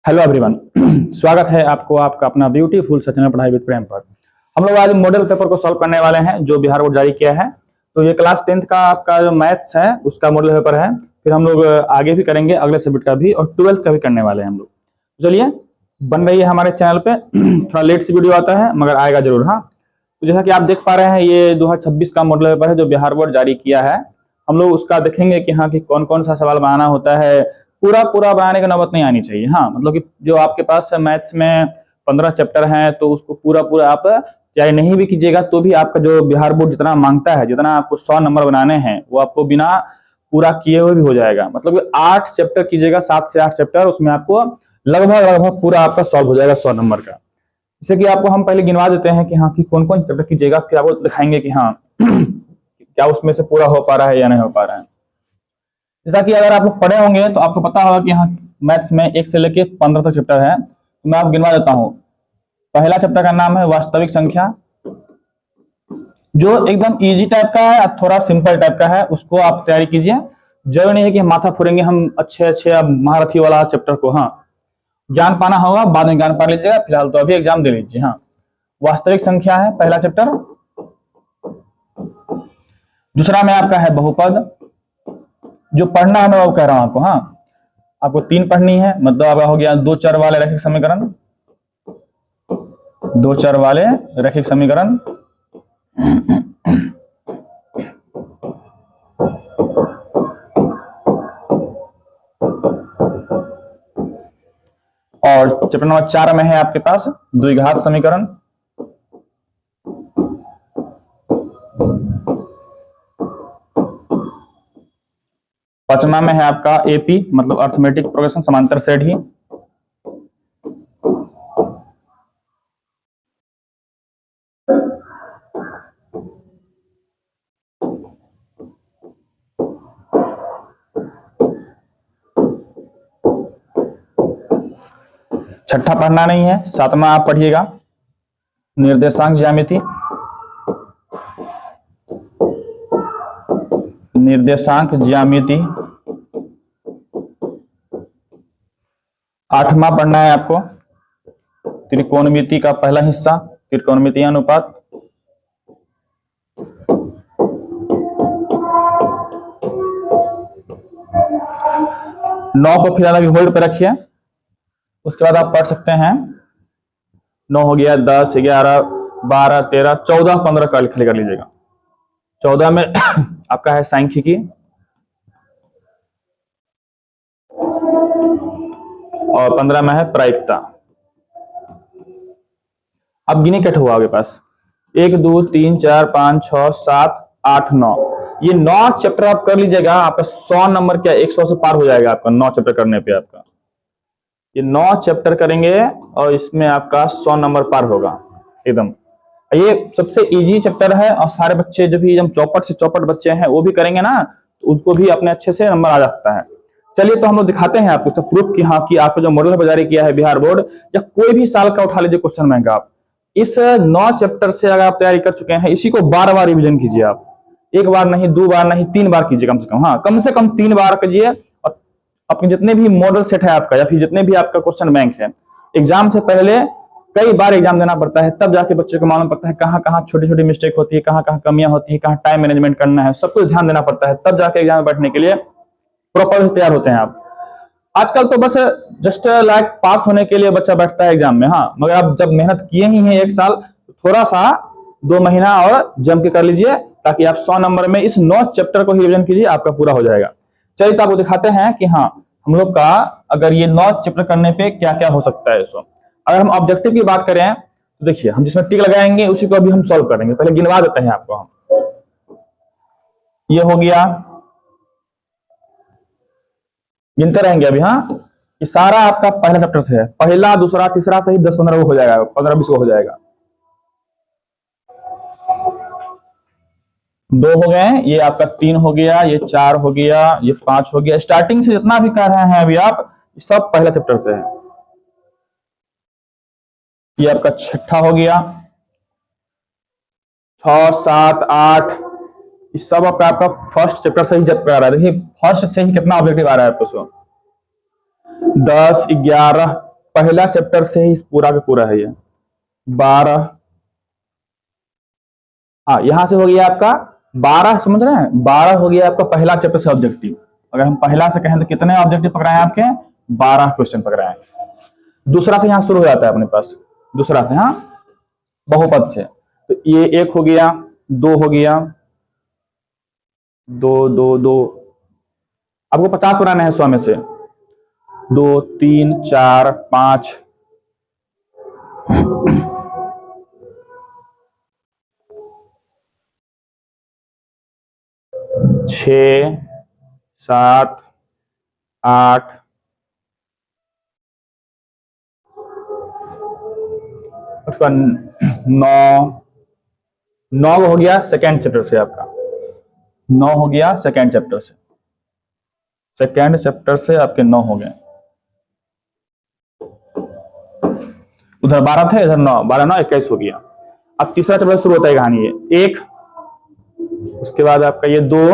Hello everyone. स्वागत है आपको आपका अपना ब्यूटीफुल सचना पढ़ाई विद प्रेम पर। हम लोग आज मॉडल पेपर को सॉल्व करने वाले हैं जो बिहार बोर्ड जारी किया है। तो ये क्लास 10th का आपका जो मैथ्स है उसका मॉडल पेपर है। फिर हम लोग आगे भी करेंगे, अगले सब्जेक्ट का भी, और 12th का भी करने वाले हैं हम लोग। चलिए, बन रही है हमारे चैनल पे। थोड़ा लेट से वीडियो आता है मगर आएगा जरूर। हाँ, तो जैसा कि आप देख पा रहे हैं ये 2026 का मॉडल पेपर है जो बिहार बोर्ड जारी किया है। हम लोग उसका देखेंगे कि हाँ कि कौन कौन सा सवाल बनाना होता है। पूरा पूरा बनाने की नौबत नहीं आनी चाहिए। हाँ, मतलब कि जो आपके पास मैथ्स में 15 चैप्टर हैं तो उसको पूरा पूरा आप चाहे नहीं भी कीजिएगा तो भी आपका जो बिहार बोर्ड जितना मांगता है, जितना आपको 100 नंबर बनाने हैं वो आपको बिना पूरा किए हुए भी हो जाएगा। मतलब कि 8 चैप्टर कीजिएगा, 7 से 8 चैप्टर, उसमें आपको लगभग लगभग पूरा आपका सॉल्व हो जाएगा 100 नंबर का। जैसे कि आपको हम पहले गिनवा देते हैं कि हाँ कि कौन कौन चैप्टर कीजिएगा, फिर आपको दिखाएंगे कि हाँ क्या उसमें से पूरा हो पा रहा है या नहीं हो पा रहा है। जैसा कि अगर आप लोग पढ़े होंगे तो आपको पता होगा कि हाँ मैथ्स में 1 से लेके 15 तक चैप्टर है। तो मैं आपको गिनवा देता हूँ। पहला चैप्टर का नाम है वास्तविक संख्या, जो एकदम इजी टाइप का है, थोड़ा सिंपल टाइप का है। उसको आप तैयारी कीजिए। जरूरी नहीं है कि माथा फोड़ेंगे हम अच्छे अच्छे महारथी वाला चैप्टर को। हाँ, ज्ञान पाना होगा, बाद में ज्ञान पा लीजिएगा, फिलहाल तो अभी एग्जाम दे लीजिए। हाँ, वास्तविक संख्या है पहला चैप्टर। दूसरा में आपका है बहुपद। जो पढ़ना है मैं वो कह रहा हूं आपको। हाँ, आपको 3 पढ़नी है। मतलब आपका हो गया 2 चर वाले रैखिक समीकरण, 2 चर वाले रैखिक समीकरण, और चैप्टर नंबर 4 में है आपके पास द्विघात समीकरण। पांचवा में है आपका एपी मतलब अर्थमेटिक प्रोग्रेशन, समांतर श्रेणी। छठा पढ़ना नहीं है, 7वां आप पढ़िएगा निर्देशांक ज्यामिति। निर्देशांक ज्यामिति 8वां पढ़ना है आपको त्रिकोणमिति का पहला हिस्सा, त्रिकोणमितीय अनुपात। नौ को फिलहाल अभी होल्ड पे रखिए, उसके बाद आप पढ़ सकते हैं। 9 हो गया, 10, 11, 12, 13, 14, 15 का खाली कर लीजिएगा। 14 में आपका है सांख्यिकी, और 15 में है प्रायिकता। अब गिनी कट हुआ आपके पास 1, 2, 3, 4, 5, 6, 7, 8, 9। ये 9 चैप्टर आप कर लीजिएगा, आपका 100 नंबर क्या 100 से पार हो जाएगा आपका 9 चैप्टर करने पे। आपका ये 9 चैप्टर करेंगे और इसमें आपका 100 नंबर पार होगा एकदम। ये सबसे इजी चैप्टर है और सारे बच्चे जो भी एकदम चौपट से चौपट बच्चे हैं वो भी करेंगे ना तो उसको भी अपने अच्छे से नंबर आ जाता है। चलिए, तो हम लोग दिखाते हैं आपको प्रूफ कि हाँ कि आपको जो मॉडल पेपर जारी किया है बिहार बोर्ड, या कोई भी साल का उठा लीजिए क्वेश्चन बैंक, आप इस 9 चैप्टर से अगर आप तैयारी कर चुके हैं, इसी को बार-बार रिवीजन कीजिए। आप 1 बार नहीं, 2 बार नहीं, 3 बार कीजिए कम से कम। हाँ, कम से कम 3 बार कीजिए। और अपने जितने भी मॉडल सेट है आपका, या फिर जितने भी आपका क्वेश्चन बैंक है, एग्जाम से पहले कई बार एग्जाम देना पड़ता है, तब जाके बच्चे को मालूम पड़ता है कहाँ कहाँ छोटी छोटी मिस्टेक होती है, कहाँ कहाँ कमियां होती है, कहाँ टाइम मैनेजमेंट करना है, सब कुछ ध्यान देना पड़ता है, तब जाके एग्जाम में बैठने के लिए प्रॉपर तैयार होते हैं आप। आजकल तो बस जस्ट लाइक पास होने के लिए बच्चा बैठता है एग्जाम में। हाँ, मगर आप जब मेहनत किए ही हैं 1 साल, तो थोड़ा सा 2 महीना और जम के कर लीजिए, ताकि आप 100 नंबर में इस 9 चैप्टर को ही रिवीजन कीजिए, आपका पूरा हो जाएगा। चलिए, तो आपको दिखाते हैं कि हाँ हम लोग का अगर ये 9 चैप्टर करने पे क्या क्या हो सकता है। इसको अगर हम ऑब्जेक्टिव की बात करें तो देखिए, हम जिसमें टिक लगाएंगे उसी को अभी हम सॉल्व करेंगे। पहले गिनवा देते हैं आपको हम। ये हो गया, गिनते रहेंगे अभी। हाँ, ये सारा आपका पहला चैप्टर से है, पहला, दूसरा, तीसरा सही 10-15 को हो जाएगा, 15-20 को हो जाएगा। 2 हो गए, ये आपका 3 हो गया, ये 4 हो गया, ये 5 हो गया। स्टार्टिंग से जितना भी कर रहे हैं अभी आप, सब पहला चैप्टर से है। ये आपका 6ठा हो गया, 6, 7, 8, इस सब आपका फर्स्ट चैप्टर से ही जब आ रहा है। देखिए फर्स्ट से ही कितना ऑब्जेक्टिव आ रहा है आपको। 10, 11, पहला चैप्टर से ही पूरा का पूरा है ये 12। हाँ, यहां से हो गया आपका 12, समझ रहे हैं, 12 हो गया आपका पहला चैप्टर से ऑब्जेक्टिव। अगर हम पहला से कहें तो कितने ऑब्जेक्टिव पकड़ाए आपके, 12 क्वेश्चन पकड़ाए। दूसरा से यहां शुरू हो जाता है अपने पास, दूसरा से, हाँ, बहुपद से। तो ये 1 हो गया, 2 हो गया, 2 2 2, आपको 50 बनाना है 100 में से। 2 3 4 5 6 7 8 9 हो गया सेकेंड चैप्टर से आपका, 9 हो गया सेकेंड चैप्टर से, सेकेंड चैप्टर से आपके 9 हो गए। उधर 12 थे, इधर 9, 12 9 21 हो गया। अब तीसरा चैप्टर शुरू होता है कहानी, ये 1, उसके बाद आपका ये 2,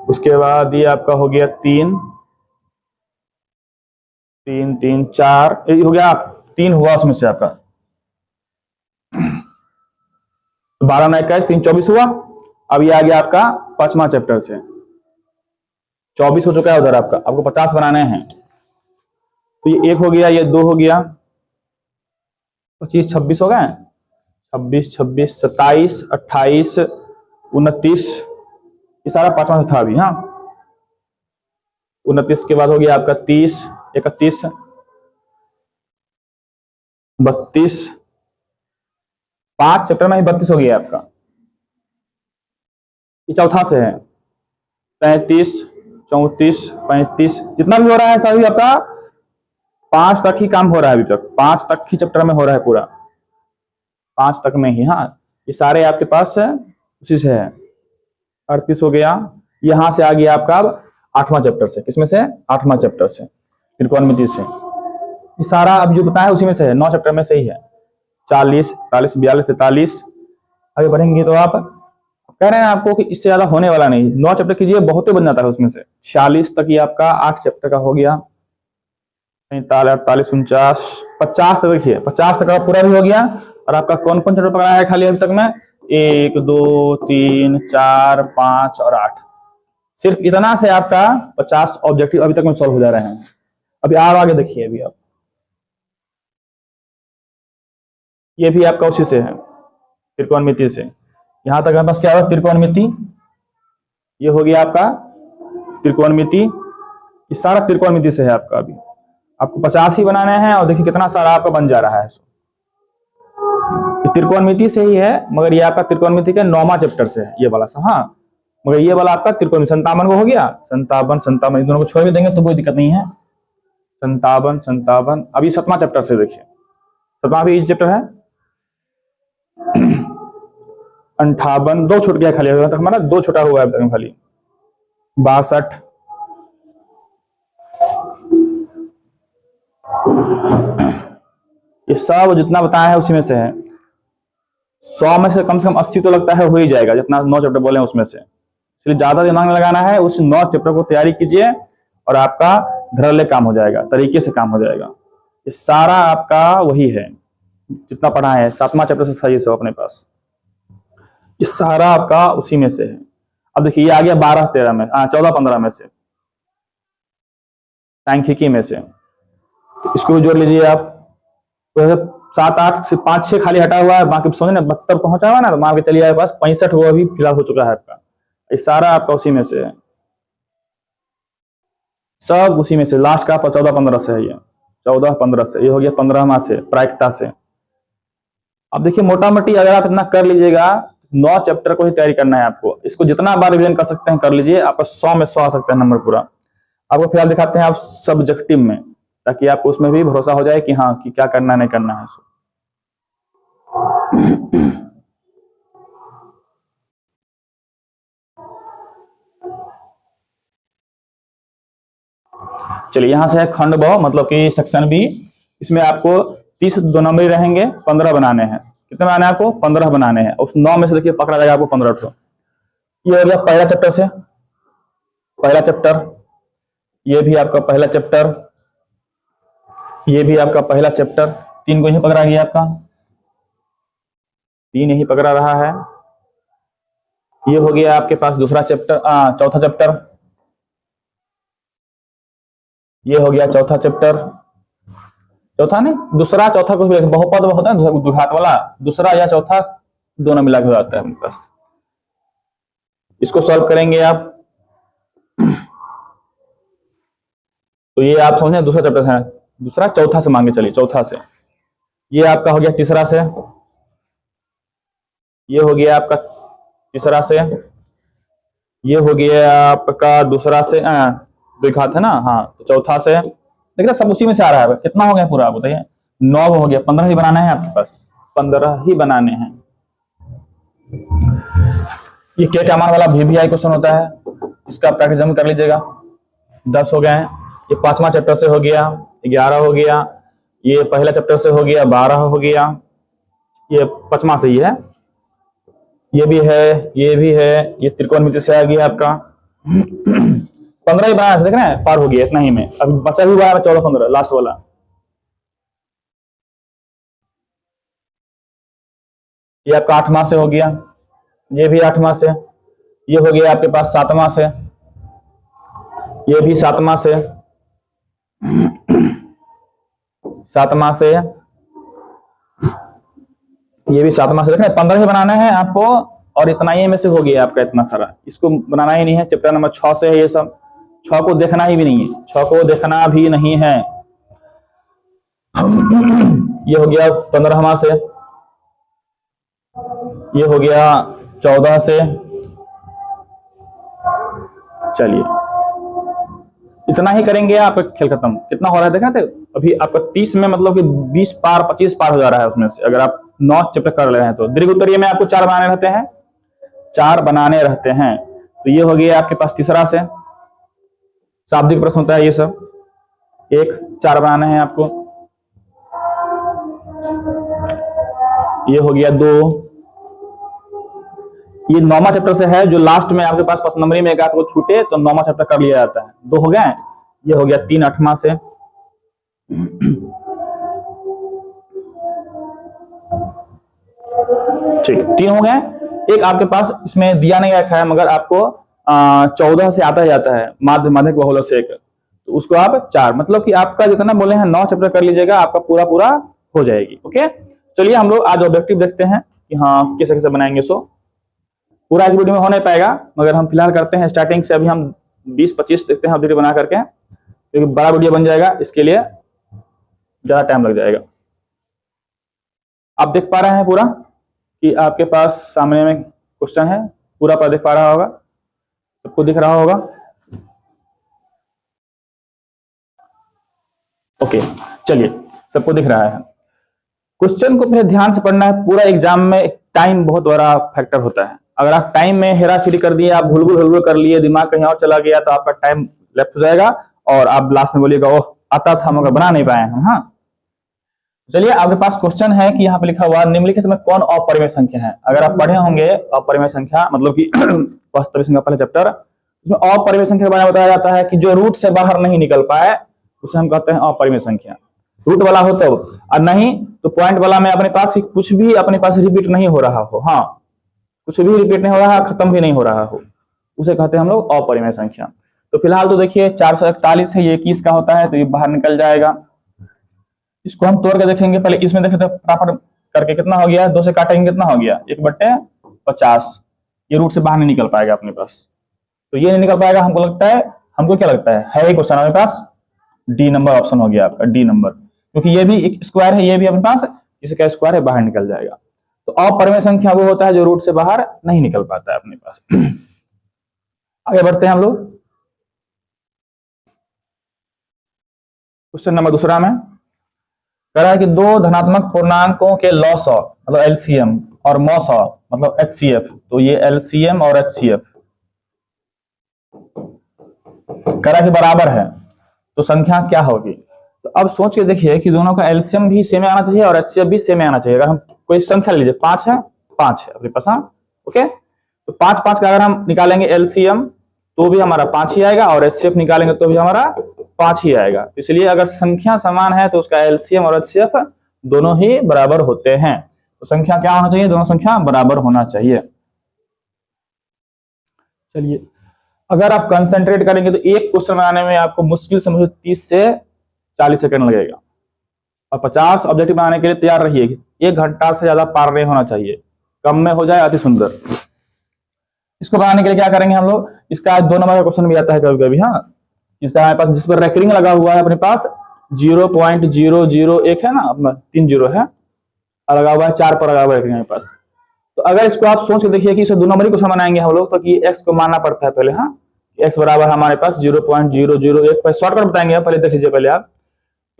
उसके बाद ये आपका हो गया 3 3 3 4, ये हो गया 3 हुआ उसमें से आपका, 12 9 21 3 24 हुआ। अब ये आ गया आपका पांचवा चैप्टर से, 24 हो चुका है उधर आपका, आपको 50 बनाने हैं। तो ये 1 हो गया, ये 2 हो गया, 25 26 हो गए, 26 26 27 28 29, ये सारा पांचवा था अभी। हाँ, 29 के बाद हो गया आपका 30 31 32, 5 चैप्टर में ही 32 हो गया आपका। ये चौथा से है 33 34 35, जितना भी हो रहा है सभी आपका 5 तक ही काम हो रहा है अभी तक, 5 तक ही चैप्टर में हो रहा है पूरा, 5 तक में ही। हाँ, ये सारे आपके पास है, उसी से है। 38 हो गया, यहां से आ गया आपका अब 8वां चैप्टर से, किसमें से, 8वां चैप्टर से, त्रिकोणमिति से। ये सारा अब जो बताया उसी में से है, 9 चैप्टर में से ही है। 40 41 42 43, आगे बढ़ेंगे तो आप कह रहे हैं आपको कि इससे ज्यादा होने वाला नहीं, 9 चैप्टर कीजिए बहुत ही बन जाता है उसमें से। 40 तक ये आपका 8 चैप्टर का हो गया, 47 48 49 50 तक देखिए, 50 तक पूरा भी हो गया। और आपका कौन कौन चैप्टर पकड़ा है खाली अभी तक में, 1 2 3 4 5 और 8, सिर्फ इतना से आपका 50 ऑब्जेक्टिव अभी तक में सॉल्व हो जा रहे हैं। अभी आगे देखिए, अभी आप ये भी आपका उसी से है, त्रिकोणमिति से। यहां तक हमारे पास क्या होगा, त्रिकोणमिति, ये हो गया आपका त्रिकोणमिति, ये सारा त्रिकोणमिति से है आपका। अभी आपको 50 ही बनाने हैं और देखिए कितना सारा आपका बन जा रहा है, ये त्रिकोणमिति से ही है, मगर ये आपका त्रिकोणमिति के 9वां चैप्टर से है ये वाला सा। हाँ, मगर ये वाला आपका त्रिकोणमिति 57 को हो गया, 57 57, इन दोनों को छोड़ भी देंगे तो कोई दिक्कत नहीं है। 57 57, अभी 7वां चैप्टर से देखिए, 7वां भी इजी चैप्टर है। 58, 2 छूट गया खाली, अभी तक हमारा 2 छोटा हुआ है खाली। 62, ये सब जितना बताया है उसी में से है। 100 में से कम 80 तो लगता है हो ही जाएगा, जितना 9 चैप्टर बोले उसमें से। इसलिए ज्यादा दिमाग में लगाना है, उस 9 चैप्टर को तैयारी कीजिए और आपका धड़ल्ले काम हो जाएगा, तरीके से काम हो जाएगा। ये सारा आपका वही है जितना पढ़ा है, 7वां चैप्टर से था ये सब अपने पास, ये सारा आपका उसी में से है। अब देखिए ये आ गया 12 13 में, 14 15 में से, सांख्यिकी में से, इसको भी जोड़ लीजिए आप। तो 7 8 से 5 6 खाली हटा हुआ है, बाकी समझे ना 72 पहुंचा हुआ ना, तो मान के चलिए पास 65 वो अभी फिलहाल हो चुका है आपका। ये सारा आपका उसी में से है, सब उसी में से। लास्ट का 14 15 से है, ये 14 15 से, ये हो गया 15वां से, प्रायिकता से। अब देखिए मोटा मोटी अगर आप इतना कर लीजिएगा, 9 चैप्टर को ही तैयारी करना है आपको, इसको जितना बार रिवीजन कर सकते हैं कर लीजिए, आपका 100 में 100 आ सकता है नंबर पूरा। आपको फिलहाल दिखाते हैं आप सब्जेक्टिव में, ताकि आपको उसमें भी भरोसा हो जाए कि हाँ कि क्या करना नहीं करना है। चलिए यहां से है खंड ब, मतलब कि सेक्शन बी। इसमें आपको 30 2 नंबर रहेंगे, 15 बनाने हैं। कितने बनाने हैं आपको, 15 बनाने हैं। उस 9 में से देखिए पकड़ा जाएगा आपको 15 ठो। ये हो गया पहला चैप्टर से, पहला चैप्टर, ये भी आपका पहला चैप्टर, ये भी आपका पहला चैप्टर 3 को यही पकड़ा गया आपका, 3 यही पकड़ा रहा है। ये हो गया आपके पास दूसरा चैप्टर, चौथा चैप्टर। ये हो गया चौथा चैप्टर, चौथा नहीं दूसरा, चौथा कुछ भी बहुपद होता है द्विघात वाला, दूसरा या चौथा दोनों मिला के हो जाता है अपने पास। इसको सॉल्व करेंगे आप, तो ये आप समझे दूसरा चैप्टर है, दूसरा चौथा से मांगे चलिए, चौथा से। ये आपका हो गया तीसरा से, ये हो गया आपका तीसरा से, ये हो गया आपका दूसरा से, द्विघात है ना, हाँ तो चौथा से। देखिए सब उसी में से आ रहा है। कितना हो गया पूरा आप बताइए? 9 हो गया, 15 ही बनाना है आपके पास, 15 ही बनाने हैं। ये क्या मान वाला VVI क्वेश्चन होता है, इसका प्रैक्टिस जम कर लीजिएगा। 10 हो गए हैं। ये 5वां चैप्टर से हो गया, 11 हो गया। ये पहला चैप्टर से हो गया, 12 हो गया। ये 5वां से ही है, ये भी है, ये भी है। ये त्रिकोणमिति से आ गया आपका 15 ही बनाया, देख रहे हैं पार हो गया इतना ही में। अभी बचा भी हुआ है 14-15 लास्ट वाला। ये आपका 8वां से हो गया, ये भी 8वां से। ये हो गया आपके पास 7वां से, ये भी 7वां से, 7वां से, ये भी 7वां से। देख रहे हैं 15 ही बनाना है आपको, और इतना ही में से हो गया आपका इतना सारा। इसको बनाना ही नहीं है। चैप्टर नंबर 6 से है ये सब, 6 को देखना ही भी नहीं है, 6 को देखना भी नहीं है। ये हो गया 15वां से, ये हो गया 14 से। चलिए इतना ही करेंगे, आप खेल खत्म। कितना हो रहा है देखा थे अभी आपका 30 में, मतलब कि 20 पार 25 पार हो जा रहा है उसमें से, अगर आप 9 चैप्टर कर ले रहे हैं तो। दीर्घ उत्तरीय में आपको 4 बनाने रहते हैं, 4 बनाने रहते हैं। तो ये हो गया आपके पास तीसरा से। शाब्दिक प्रश्न होता है ये सब, 1 4 बनाने हैं आपको। ये हो गया 2। ये 9वां चैप्टर से है, जो लास्ट में आपके पास 5 नंबरी में एक आध को छूटे तो 9वां चैप्टर कर लिया जाता है। 2 हो गए। ये हो गया 3 8वां से। ठीक, 3 हो गए। एक आपके पास इसमें दिया नहीं रखा है, मगर आपको 14 से आता ही जाता है, माध्यमिक बहुलक से एक, तो उसको आप 4, मतलब कि आपका जितना बोले हैं 9 चैप्टर कर लीजिएगा, आपका पूरा पूरा हो जाएगी। ओके, चलिए हम लोग आज ऑब्जेक्टिव देखते हैं कि हाँ कैसे कैसे बनाएंगे। सो पूरा एक वीडियो में हो नहीं पाएगा, मगर हम फिलहाल करते हैं स्टार्टिंग से। अभी हम 20-25 देखते हैं वीडियो बना करके, क्योंकि बड़ा वीडियो बन जाएगा, इसके लिए ज्यादा टाइम लग जाएगा। आप देख पा रहे हैं पूरा कि आपके पास सामने में क्वेश्चन है, पूरा पर देख पा रहा होगा, सबको दिख रहा होगा। ओके, चलिए सबको दिख रहा है। क्वेश्चन को फिर ध्यान से पढ़ना है। पूरा एग्जाम में टाइम बहुत बड़ा फैक्टर होता है। अगर आप टाइम में हेरा फेरी कर दिए, आप भूल कर लिए, दिमाग कहीं और चला गया, तो आपका टाइम लेफ्ट हो जाएगा और आप लास्ट में बोलिएगा ओह आता था मगर बना नहीं पाए हम। हाँ चलिए, आपके पास क्वेश्चन है कि यहाँ पे लिखा हुआ निम्नलिखित में कौन अपरिमेय संख्या है। अगर आप पढ़े होंगे अपरिमेय संख्या, मतलब कि वास्तविक संख्या पहले चैप्टर, उसमें अपरिमेय संख्या के बारे में बताया जाता है कि जो रूट से बाहर नहीं निकल पाए उसे हम कहते हैं अपरिमेय संख्या। रूट वाला हो तो, और नहीं तो पॉइंट वाला में अपने पास कुछ भी अपने पास रिपीट नहीं हो रहा हो, हाँ कुछ भी रिपीट नहीं हो रहा, खत्म भी नहीं हो रहा हो, उसे कहते हैं हम लोग अपरिमेय संख्या। तो फिलहाल तो देखिए 441 है, ये 21 का होता है, तो ये बाहर निकल जाएगा। इसको हम तोड़ के देखेंगे। पहले इसमें देखे तो फटाफट करके कितना हो गया, 2 से काटेंगे कितना हो गया 1/50। ये रूट से बाहर नहीं निकल पाएगा अपने पास, तो ये नहीं निकल पाएगा। हमको लगता है, हमको क्या लगता है ही क्वेश्चन हमारे पास डी नंबर ऑप्शन हो गया आपका, डी नंबर, क्योंकि ये भी एक स्क्वायर है, ये भी अपने पास इसका स्क्वायर है, बाहर निकल जाएगा। तो अपरिमेय संख्या वो होता है जो रूट से बाहर नहीं निकल पाता है अपने पास। आगे बढ़ते हैं हम लोग। क्वेश्चन नंबर दूसरा में कह रहा है कि 2 धनात्मक पूर्णांकों के लॉसअ मतलब एलसीएम और मॉसअ मतलब एचसीएफ, तो ये एलसीएम और एचसीएफ कह रहा है कि बराबर है, तो संख्या क्या होगी। तो अब सोच के देखिए कि दोनों का एलसीएम भी सेम आना चाहिए और एचसीएफ भी सेम आना चाहिए। अगर हम कोई संख्या लीजिए, 5 है, 5 है अपने पास, हाँ ओके, तो 5 का अगर हम निकालेंगे एलसीएम तो भी हमारा 5 ही आएगा, और एचसीएफ निकालेंगे तो भी हमारा 5 ही आएगा। इसलिए अगर संख्या समान है तो उसका एलसीएम और एचसीएफ दोनों ही बराबर होते हैं। तो संख्या क्या होना चाहिए, दोनों संख्या बराबर होना चाहिए। चलिए, अगर आप कंसंट्रेट करेंगे तो एक क्वेश्चन बनाने में आपको मुश्किल से मुश्किल 30 से 40 सेकंड लगेगा, और 50 ऑब्जेक्टिव बनाने के लिए तैयार रहिए। 1 घंटा से ज्यादा पार नहीं होना चाहिए, कम में हो जाए अति सुंदर। इसको बनाने के लिए क्या करेंगे हम लोग, इसका 2 नंबर का क्वेश्चन भी आता है कभी कभी। हाँ, जिससे हमारे पास, जिस पर रेकरिंग लगा हुआ है अपने पास 0.001 है ना, अपना 3 जीरो है, और लगा हुआ है 4 पर लगा हुआ है हमारे पास। तो अगर इसको आप सोच के देखिए कि इसे 2 नंबर ही क्वेश्चन बनाएंगे हम लोग, तो कि x को मानना पड़ता है पहले। हाँ, x बराबर हमारे पास 0.001 पर शॉर्टकट बताएंगे, पहले देख लीजिए पहले आप।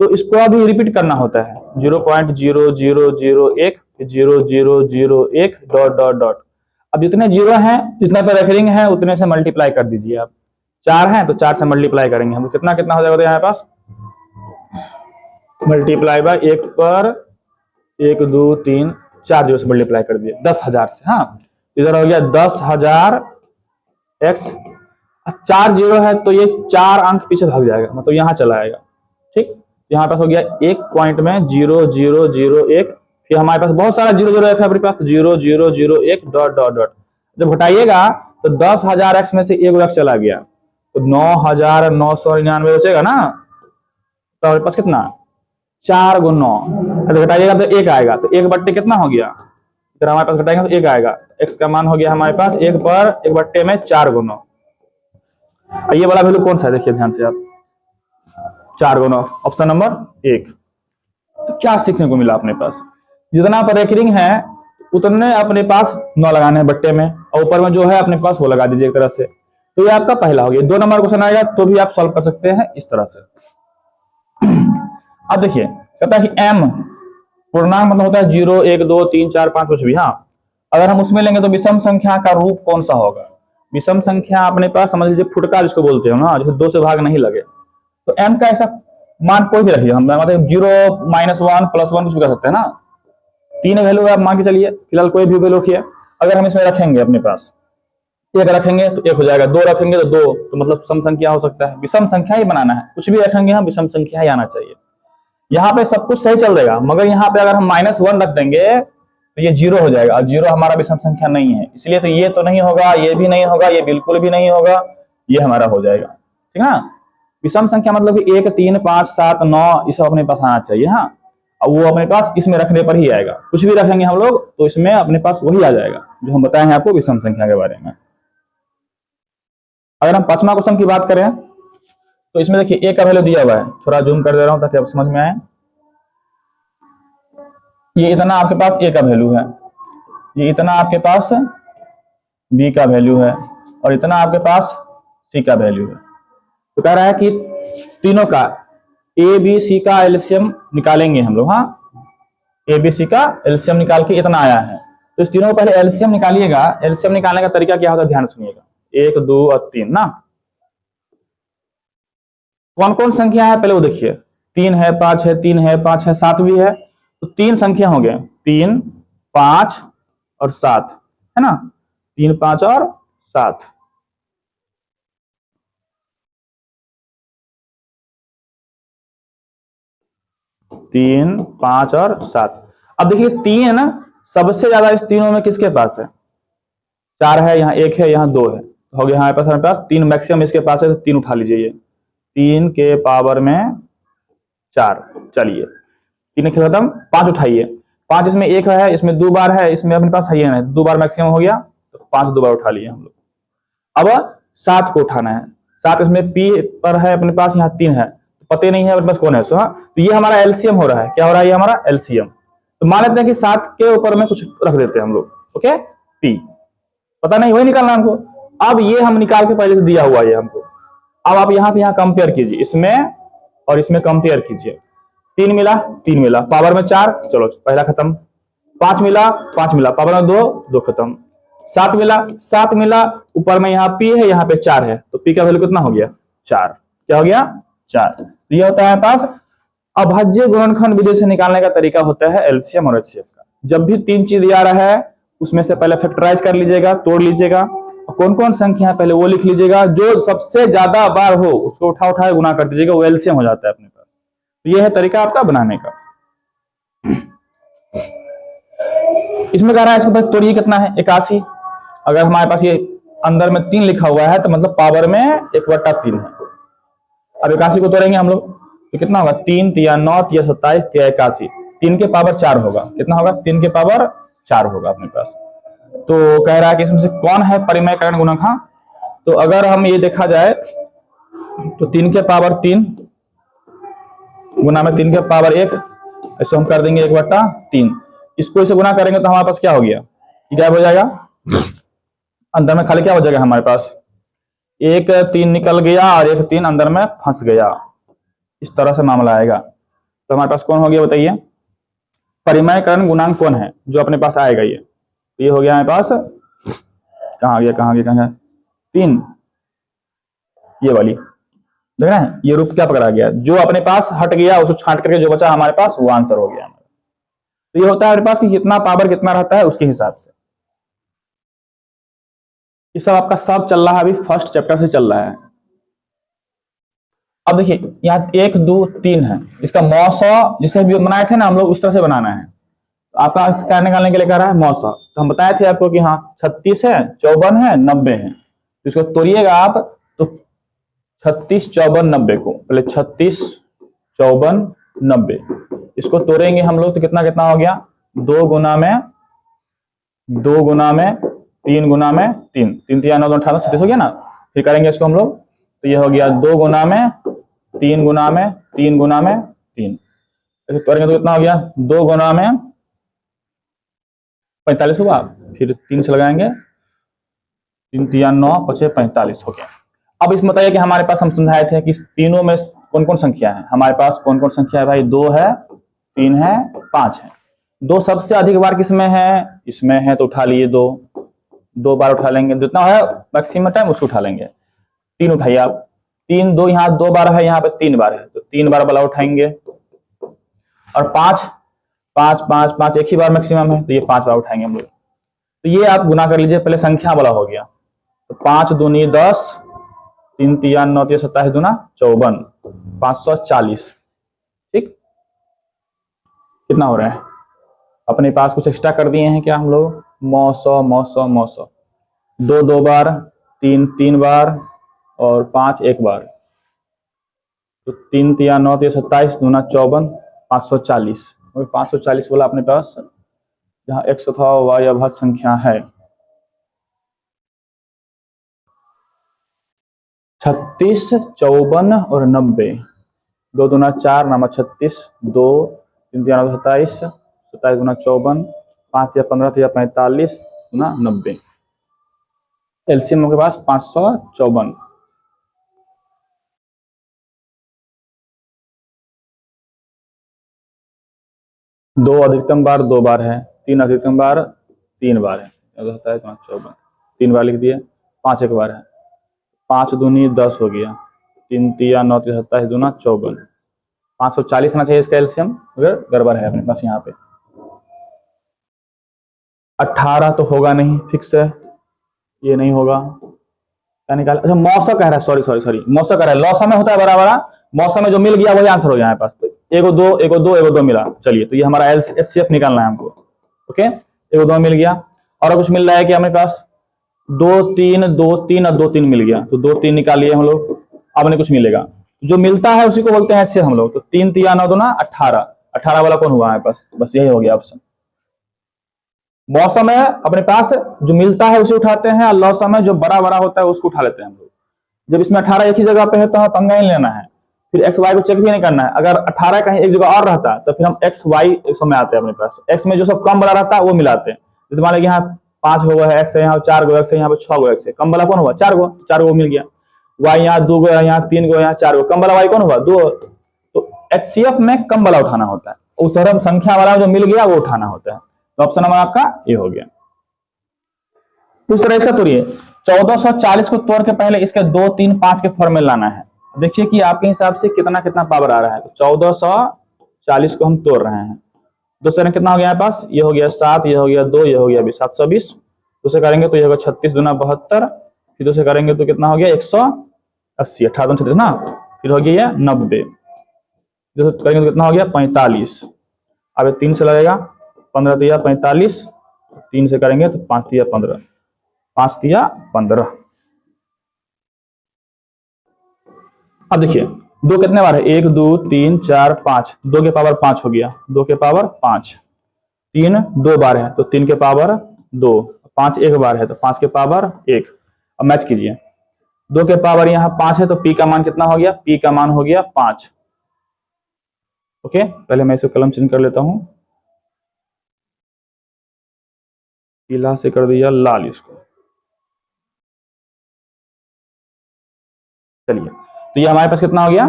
तो इसको अभी रिपीट करना होता है 0.0001 0001 डॉट डॉट डॉट। अब जितने जीरो हैं, जितना पे रेफरिंग है, उतने से मल्टीप्लाई कर दीजिए आप। 4 हैं तो 4 से मल्टीप्लाई करेंगे हम, कितना कितना हो जाएगा यहाँ पास, मल्टीप्लाई बाय 1 पर 1 2 3 4 जीरो से मल्टीप्लाई कर दिए 10,000 से। हाँ, इधर हो गया 10,000 x, 4 जीरो है तो ये 4 अंक पीछे भाग जाएगा, मतलब यहाँ चला आएगा। ठीक, यहाँ पास हो गया 1 पॉइंट में 0001, फिर हमारे पास बहुत सारा 001 है अपने पास, 0001 डॉट डॉट डॉट। जब घटाइएगा तो 10,000 x में से 1 x चला गया, तो 9,999 बचेगा ना। तो हमारे पास कितना, 4 × 9, तो घटाइएगा तो 1 आएगा, तो 1 बट्टे कितना हो गया, फिर हमारे पास घटाएंगे तो 1 आएगा। x का मान हो गया हमारे पास 1 पर 1 बट्टे में 4 × 9। ये वाला वैल्यू कौन सा है, देखिए ध्यान से आप, 4 × 9, ऑप्शन नंबर 1। तो क्या सीखने को मिला अपने पास, जितना पर रेकरिंग है उतने अपने पास 9 लगाने हैं बट्टे में, और ऊपर में जो है अपने पास वो लगा दीजिए एक तरह से। तो ये आपका पहला हो गया। 2 नंबर क्वेश्चन आएगा तो भी आप सॉल्व कर सकते हैं इस तरह से। अब देखिए, कहता है कि m पूर्णांक मतलब होता है 0 1 2 3 4 5 कुछ भी। हाँ, अगर हम उसमें लेंगे तो विषम संख्या का रूप कौन सा होगा। विषम संख्या अपने पास समझ लीजिए फुटका जिसको बोलते हो ना, जैसे 2 से भाग नहीं लगे, तो m का ऐसा मान कोई भी रखिए, हम मतलब 0 -1 +1 कुछ भी कर सकते हैं ना। 3 वैल्यू आप मान के चलिए, फिलहाल कोई भी वैल्यू रखिए। अगर हम इसमें रखेंगे अपने पास 1 रखेंगे तो 1 हो जाएगा, 2 रखेंगे तो 2, तो मतलब सम संख्या हो सकता है। विषम संख्या ही बनाना है, कुछ भी रखेंगे हम विषम संख्या ही आना चाहिए। यहाँ पे सब कुछ सही चल जाएगा, मगर यहाँ पे अगर हम -1 रख देंगे तो ये 0 हो जाएगा, और 0 हमारा विषम संख्या नहीं है, इसलिए तो ये तो नहीं होगा, ये भी नहीं होगा, ये बिल्कुल भी नहीं होगा, ये हमारा हो जाएगा। ठीक है ना, विषम संख्या मतलब कि 1 3 5 7 9 ये सब अपने पास आना चाहिए। हाँ, अब वो अपने पास इसमें रखने पर ही आएगा, कुछ भी रखेंगे हम लोग तो इसमें अपने पास वही आ जाएगा जो हम बताए हैं आपको विषम संख्या के बारे में। अगर हम 5वां क्वेश्चन की बात करें तो इसमें देखिए a का वैल्यू दिया हुआ है, थोड़ा जूम कर दे रहा हूं ताकि आप समझ में आए। ये इतना आपके पास a का वैल्यू है, ये इतना आपके पास b का वैल्यू है, और इतना आपके पास c का वैल्यू है। तो कह रहा है कि तीनों का a b c का एलसीएम निकालेंगे हम लोग। हाँ, a b c का एलसीएम निकाल के इतना आया है, तो इस तीनों को पहले एलसीएम निकालिएगा। एलसीएम निकालने का तरीका क्या होता है, ध्यान सुनिएगा। 1 2 और 3 ना, कौन कौन संख्या है पहले वो देखिए। 3 है, 5 है, 3 है, 5 है, 7 भी है, तो 3 संख्या हो गए, 3 5 और 7 है ना, 3 5 और 7। तीन 5 और 7। अब देखिए 3 ना सबसे ज्यादा इस तीनों में किसके पास है, 4 है, यहाँ 1 है, यहाँ 2 है, हो गया हमारे पास 3 मैक्सिमम इसके पास है, तो 3 उठा लीजिए। ये 3 के पावर में 4, चलिए 3 के खत्म, 5 उठाइए। 5 इसमें 1 है, इसमें 2 बार है, इसमें अपने पास है ही नहीं, 2 बार मैक्सिमम हो गया, तो 5 2 बार उठा लिए हम लोग। अब 7 को उठाना है, 7 इसमें p पर है अपने पास, यहाँ 3 है, पता नहीं है अपने पास कौन है। हाँ, तो ये हमारा एलसीएम हो रहा है, क्या हो रहा है, ये हमारा एलसीएम। तो मान लेते हैं कि 7 के ऊपर में कुछ रख देते हैं हम लोग, ओके, p पता नहीं, वही निकालना हमको। अब ये हम निकाल के पहले से दिया हुआ है हमको। अब आप यहां से यहां कंपेयर कीजिए, इसमें और इसमें कंपेयर कीजिए। 3 मिला, 3 मिला, पावर में 4, चलो पहला खत्म। 5 मिला, 5 मिला, पावर में 2, 2 खत्म। 7 मिला, 7 मिला, ऊपर में यहाँ p है, यहाँ पे 4 है, तो p का वैल्यू कितना हो गया, 4। क्या हो गया, 4। तो ये होता है पास अभाज्य गुणनखंड विधि से निकालने का तरीका होता है एलसीएम और एचसीएफ का। जब भी 3 चीज दिया रहा है उसमें से पहले फैक्टराइज कर लीजिएगा, तोड़ लीजिएगा, कौन कौन संख्या है पहले वो लिख लीजिएगा, जो सबसे ज्यादा बार हो उसको उठा उठा के गुना कर दीजिएगा, वो एलसीएम हो जाता है अपने पास। तो ये है तरीका आपका बनाने का। इसमें कह रहा है इसके बाद तोड़िए कितना है 81। अगर हमारे पास ये अंदर में 3 लिखा हुआ है तो मतलब पावर में 1/3 है। अब 81 को तोड़ेंगे हम लोग तो कितना होगा, 3 तिया 9 तिया 27 तिया 81, 3 के पावर 4 होगा। कितना होगा, 3 के पावर 4 होगा अपने पास। तो कह रहा है कि इसमें से कौन है परिमेयकरण गुणक। हाँ, तो अगर हम ये देखा जाए तो 3 के पावर 3 गुना में 3 के पावर 1, इसको हम कर देंगे 1/3। इसको इसे गुना करेंगे तो हमारे पास क्या हो गया, गायब हो जाएगा। अंदर में खाली क्या हो जाएगा हमारे पास, 1 3 निकल गया और 1 3 अंदर में फंस गया। इस तरह से मामला आएगा। तो हमारे पास कौन हो गया बताइए, परिमेयकरण गुणांक कौन है जो अपने पास आएगा। ये हो गया हमारे पास, कहाँ गया 3, ये वाली देख रहे हैं, ये रूप क्या पकड़ा गया, जो अपने पास हट गया उसको छांट करके जो बचा हमारे पास वो आंसर हो गया हमारा। तो ये होता है हमारे पास कि कितना पावर कितना रहता है उसके हिसाब से। ये सब आपका सब चल रहा है, अभी फर्स्ट चैप्टर से चल रहा है। अब देखिए यहाँ 1 2 3 है, इसका 900 जिसे भी बनाए थे ना हम लोग उस तरह से बनाना है। तो आपका क्या निकालने के लिए कह रहा है 900। तो हम बताए थे आपको कि हाँ 36 है, 54 है, 90 है। तो इसको तोड़िएगा आप तो 36 54 90 को पहले 36 54 90 इसको तोड़ेंगे हम लोग तो कितना कितना हो गया, 2 गुना में 3 गुना में 3 3 3 9 18 36 हो गया ना। फिर करेंगे इसको हम लोग तो ये हो गया 2 गुना में 3 गुना में 3 गुना में 3, करेंगे तो कितना हो गया 2 गुना में 45 हुआ। फिर 3 से लगाएंगे 3 3 9 5 45 हो गया। अब इसमें बताइए कि हमारे पास हम समझाए थे कि तीनों में कौन कौन संख्या है। हमारे पास कौन कौन संख्या है भाई, 2 है, 3 है, 5 है। 2 सबसे अधिक बार किसमें है, इसमें है तो उठा लिए 2 बार उठा लेंगे, जितना है मैक्सिमम टाइम उसको उठा लेंगे। 3 उठाइए आप, 3 2 यहाँ 2 बार है, यहाँ पे 3 बार है तो 3 बार वाला उठाएंगे। और 5 5 5 5 एक ही बार मैक्सिमम है तो ये 5 बार उठाएंगे हम लोग। तो ये आप गुना कर लीजिए, पहले संख्या वाला हो गया तो 5 दूनी 10, 3 3 9 3 27 दूना 54, 540। ठीक, कितना हो रहा है, अपने पास कुछ एक्स्ट्रा कर दिए हैं क्या हम लोग, 900 2 2 बार, 3 3 बार और 5 1 बार। तो 3 3 9 3 27 दूना 54, 540। 540 बोला अपने पास जहाँ x तथा y अभाज्य संख्या है। 36 54 और 90, 2 दूना 4 नामा 36, 2 3 3 27 27 दूना 54, 5 या 15 या 45 दूना 90। एलसीएम के पास 554। दो अधिकतम बार 2 बार है, 3 अधिकतम बार 3 बार है, होता है 54। 3 बार लिख दिए, 5 एक बार है, 5 दूनी 10 हो गया, 3 3 9 3 27 दूना 54, 540 होना चाहिए इसका एलसीएम, अगर गड़बड़ है अपने पास यहाँ पे। 18 तो होगा नहीं, फिक्स है, ये नहीं होगा। क्या निकाला, अच्छा मौसा कह रहा है, सॉरी मौसा कह रहा है, लौसा में होता है बराबर, मौसम में जो मिल गया वही आंसर हो गया हमारे पास। तो 1 2 मिला, चलिए तो ये हमारा एचसीएफ निकालना है हमको। ओके, 1 2 मिल गया। और कुछ मिल रहा है कि हमारे पास 2 3 2 3 और 2 3 मिल गया, तो 2 3 निकालिए हम लोग। अब नहीं कुछ मिलेगा, जो मिलता है उसी को बोलते हैं एचसीएफ हम लोग। तो 3 3 9 2 18, 18 वाला कौन हुआ हमारे पास, बस यही हो गया ऑप्शन। मौसम में अपने पास जो मिलता है उसे उठाते हैं, और लौसम में जो बड़ा बड़ा होता है उसको उठा लेते हैं हम लोग। जब इसमें 18 एक ही जगह पे है तो हमें पंगा ही लेना है, फिर एक्स वाई को चेक भी नहीं करना है। अगर 18 कहीं एक जगह और रहता तो फिर हम एक्स वाई में आते हैं अपने पास, एक्स में जो सब कम बड़ा रहता है वो मिलाते हैं। जैसे मान लीजिए यहाँ 5 गो है एक्स है, यहाँ 4 गो एक्स है, यहाँ पे 6 गो एक्स है, कम वाला कौन हुआ 4 गो मिल गया। वाई यहाँ 2 गो है, यहाँ 3 गो, यहाँ 4 गो, कम वाला वाई कौन हुआ 2। तो एचसीएफ में कम वाला उठाना होता है, उस तरह संख्या वाला जो मिल गया वो उठाना होता है। तो ऑप्शन नंबर आपका ये हो गया। उस तरह से तोड़िए, 1440 को तोड़ के पहले इसके 2 3 5 के फॉर्म में लाना है। देखिए कि आपके हिसाब से कितना कितना पावर आ रहा है। तो 1440 को हम तोड़ रहे हैं, दूसरे कितना हो गया पास, ये हो गया 7, ये हो गया 2, ये हो गया 720। दूसरे करेंगे तो ये होगा 36 दूना 72, फिर 2 से करेंगे तो कितना हो गया 180, 18 36 ना, फिर हो गया ये 90, 2 से करेंगे तो कितना हो गया 45। अब ये 3 से लगेगा, 15 दिया 45, 3 से करेंगे तो 5 दिया 15, 5 दिया 15। अब देखिए 2 कितने बार है, 1 2 3 4 5, 2 के पावर 5 हो गया, 2 के पावर 5, 3 2 बार है तो 3 के पावर 2, 5 एक बार है तो 5 के पावर 1। अब मैच कीजिए, 2 के पावर यहाँ 5 है तो पी का मान कितना हो गया, पी का मान हो गया 5। ओके, पहले मैं इसे कलम चेंज कर लेता हूं, पीला से कर दिया लाल इसको। चलिए तो ये हमारे पास कितना हो गया,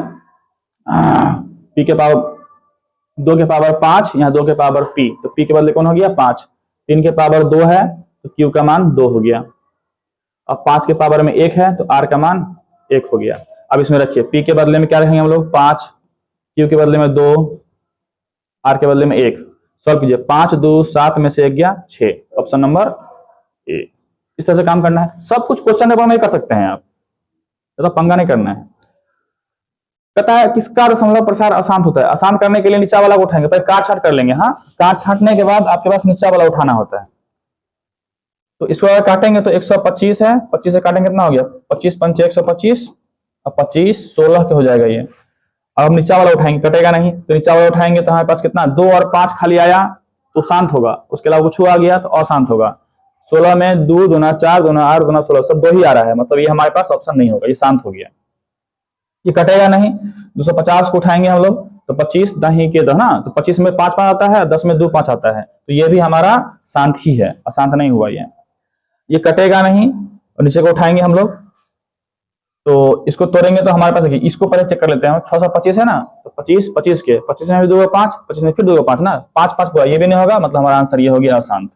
पी के पावर 2 के पावर 5, यहाँ 2 के पावर पी, तो पी के बदले कौन हो गया 5, 3 के पावर 2 है तो क्यू का मान 2 हो गया। अब 5 के पावर में 1 है तो आर का मान 1 हो गया। अब इसमें रखिए पी के बदले में क्या रखेंगे हम लोग 5, क्यू के बदले में 2, आर के बदले में 1। सॉल्व कीजिए, 5 2 7 में से 1 गया 6, ऑप्शन नंबर ए। इस तरह से काम करना है, सब कुछ क्वेश्चन पेपर में कर सकते हैं आप, तो पंगा नहीं करना है। कहता है किसका दशमलव प्रसार अशांत होता है, आसान करने के लिए नीचा वाला को उठाएंगे, पहले काट छाट कर लेंगे। हाँ, काट छाटने के बाद आपके पास नीचा वाला उठाना होता है। तो इसको अगर काटेंगे तो 125 है, 25 से काटेंगे कितना हो गया 25 पंचे 125, अब 25 16 के हो जाएगा ये। अब हम नीचा वाला उठाएंगे, कटेगा नहीं, तो नीचा वाला उठाएंगे तो हमारे पास कितना 2 और 5 खाली आया तो शांत होगा, उसके अलावा कुछ आ गया तो अशांत होगा। 16 में 2 दूना 4 दूना 8 दूना 16, सब 2 ही आ रहा है, मतलब ये हमारे पास ऑप्शन नहीं होगा, ये शांत हो गया, ये कटेगा नहीं। 250 को उठाएंगे हम लोग तो 25 दही के 10 ना, तो 25 में 5 5 आता है, 10 में 2 5 आता है, तो ये भी हमारा शांत ही है, अशांत नहीं हुआ ये कटेगा नहीं। और नीचे को उठाएंगे हम लोग तो इसको तोड़ेंगे तो हमारे पास देखिए, इसको पहले चेक कर लेते हैं, 625 है ना, तो 25 25 के 25 में भी 2 5, 25 में फिर 2 5 ना, 5 5 पूरा, ये भी नहीं होगा, मतलब हमारा आंसर ये हो गया अशांत।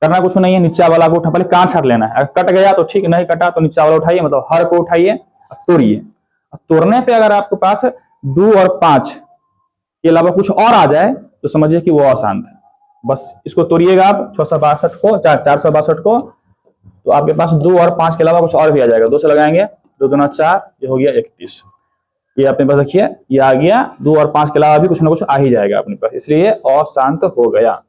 करना कुछ नहीं है, नीचा वाला को उठा, पहले काट छाट लेना है, अगर कट गया तो ठीक, नहीं कटा तो नीचा वाला उठाइए, मतलब हर को उठाइए तोड़िए। तोड़ने पे अगर आपके पास 2 और 5 के अलावा कुछ और आ जाए तो समझिए कि वो अशांत है। बस इसको तोड़िएगा आप 662 को 462 को, तो आपके पास 2 और 5 के अलावा कुछ और भी आ जाएगा। 2 से लगाएंगे 2 दूना 4, ये हो गया 31, ये अपने पास रखिए, ये आ गया। 2 और 5 के अलावा भी कुछ ना कुछ आ ही जाएगा अपने पास, इसलिए अशांत हो गया।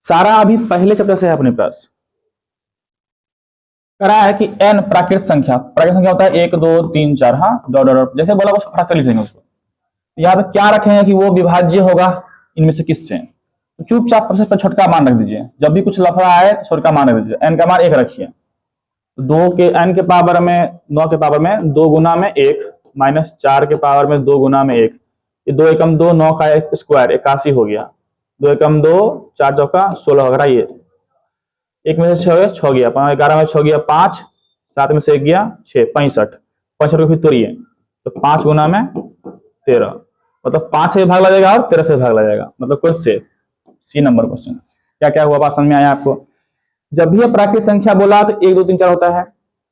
सारा अभी पहले चैप्टर से है अपने पास, करा है कि n प्राकृत संख्या होता है 1 2 3 4, हाँ डॉट जैसे बोला उस फटाक से लिख देंगे उसको। यहाँ पे क्या रखेंगे कि वो विभाज्य होगा इनमें से किससे, तो चुपचाप सबसे छोटका मान रख दीजिए, जब भी कुछ लफड़ा आए तो छोटका मान रख दीजिए। n का मान 1 रखिए, तो 2 के n के पावर में 9 के पावर में 2 गुना में 1 माइनस 4 के पावर में 2 गुना में 1, ये 2 एकम 2, 9 का 1 स्क्वायर 81 हो गया, 2 एकम 2 4 चौका 16 होगा, ये 1 में से 6 गया, 11 में 6 गया 5, 7 में से 1 गया 6, 65 को फिर तोड़िए तो 5 गुना में 13, मतलब 5 से भाग लगेगा और 13 से भाग लगेगा, मतलब कुछ से सी नंबर क्वेश्चन। क्या क्या हुआ बात समझ में आया आपको। जब भी प्राकृतिक संख्या बोला तो 1 2 3 4 होता है,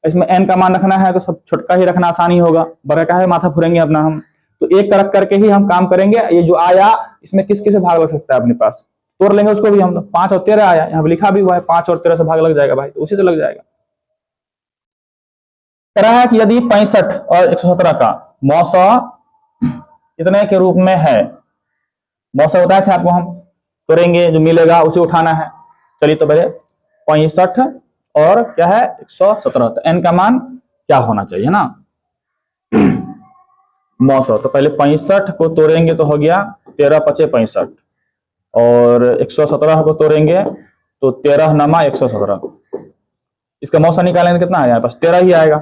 इसमें n का मान रखना है तो सब छोटका ही रखना आसानी होगा, बड़ा का है माथा फुरेंगे अपना हम, तो 1 रख करके ही हम काम करेंगे। ये जो आया इसमें किस किस भाग लग सकता है अपने पास, तोड़ लेंगे उसको भी हम लोग। 5 और 13 आया, यहाँ पे लिखा भी हुआ है 5 और 13 से भाग लग जाएगा भाई, तो उसी से लग जाएगा। कह रहा है कि यदि 65 और 117 का मौसा कितने के रूप में है, मौसा बताया था आपको, हम तोड़ेंगे जो मिलेगा उसे उठाना है। चलिए तो पहले 65 और क्या है 117, तो n का मान क्या होना चाहिए ना, मौसा। तो पहले 65 को तोड़ेंगे तो हो गया 13 5 65, और 117 को तोड़ेंगे तो 13 नमा 117, इसका मौसा निकालेंगे कितना आएगा, पास 13 ही आएगा।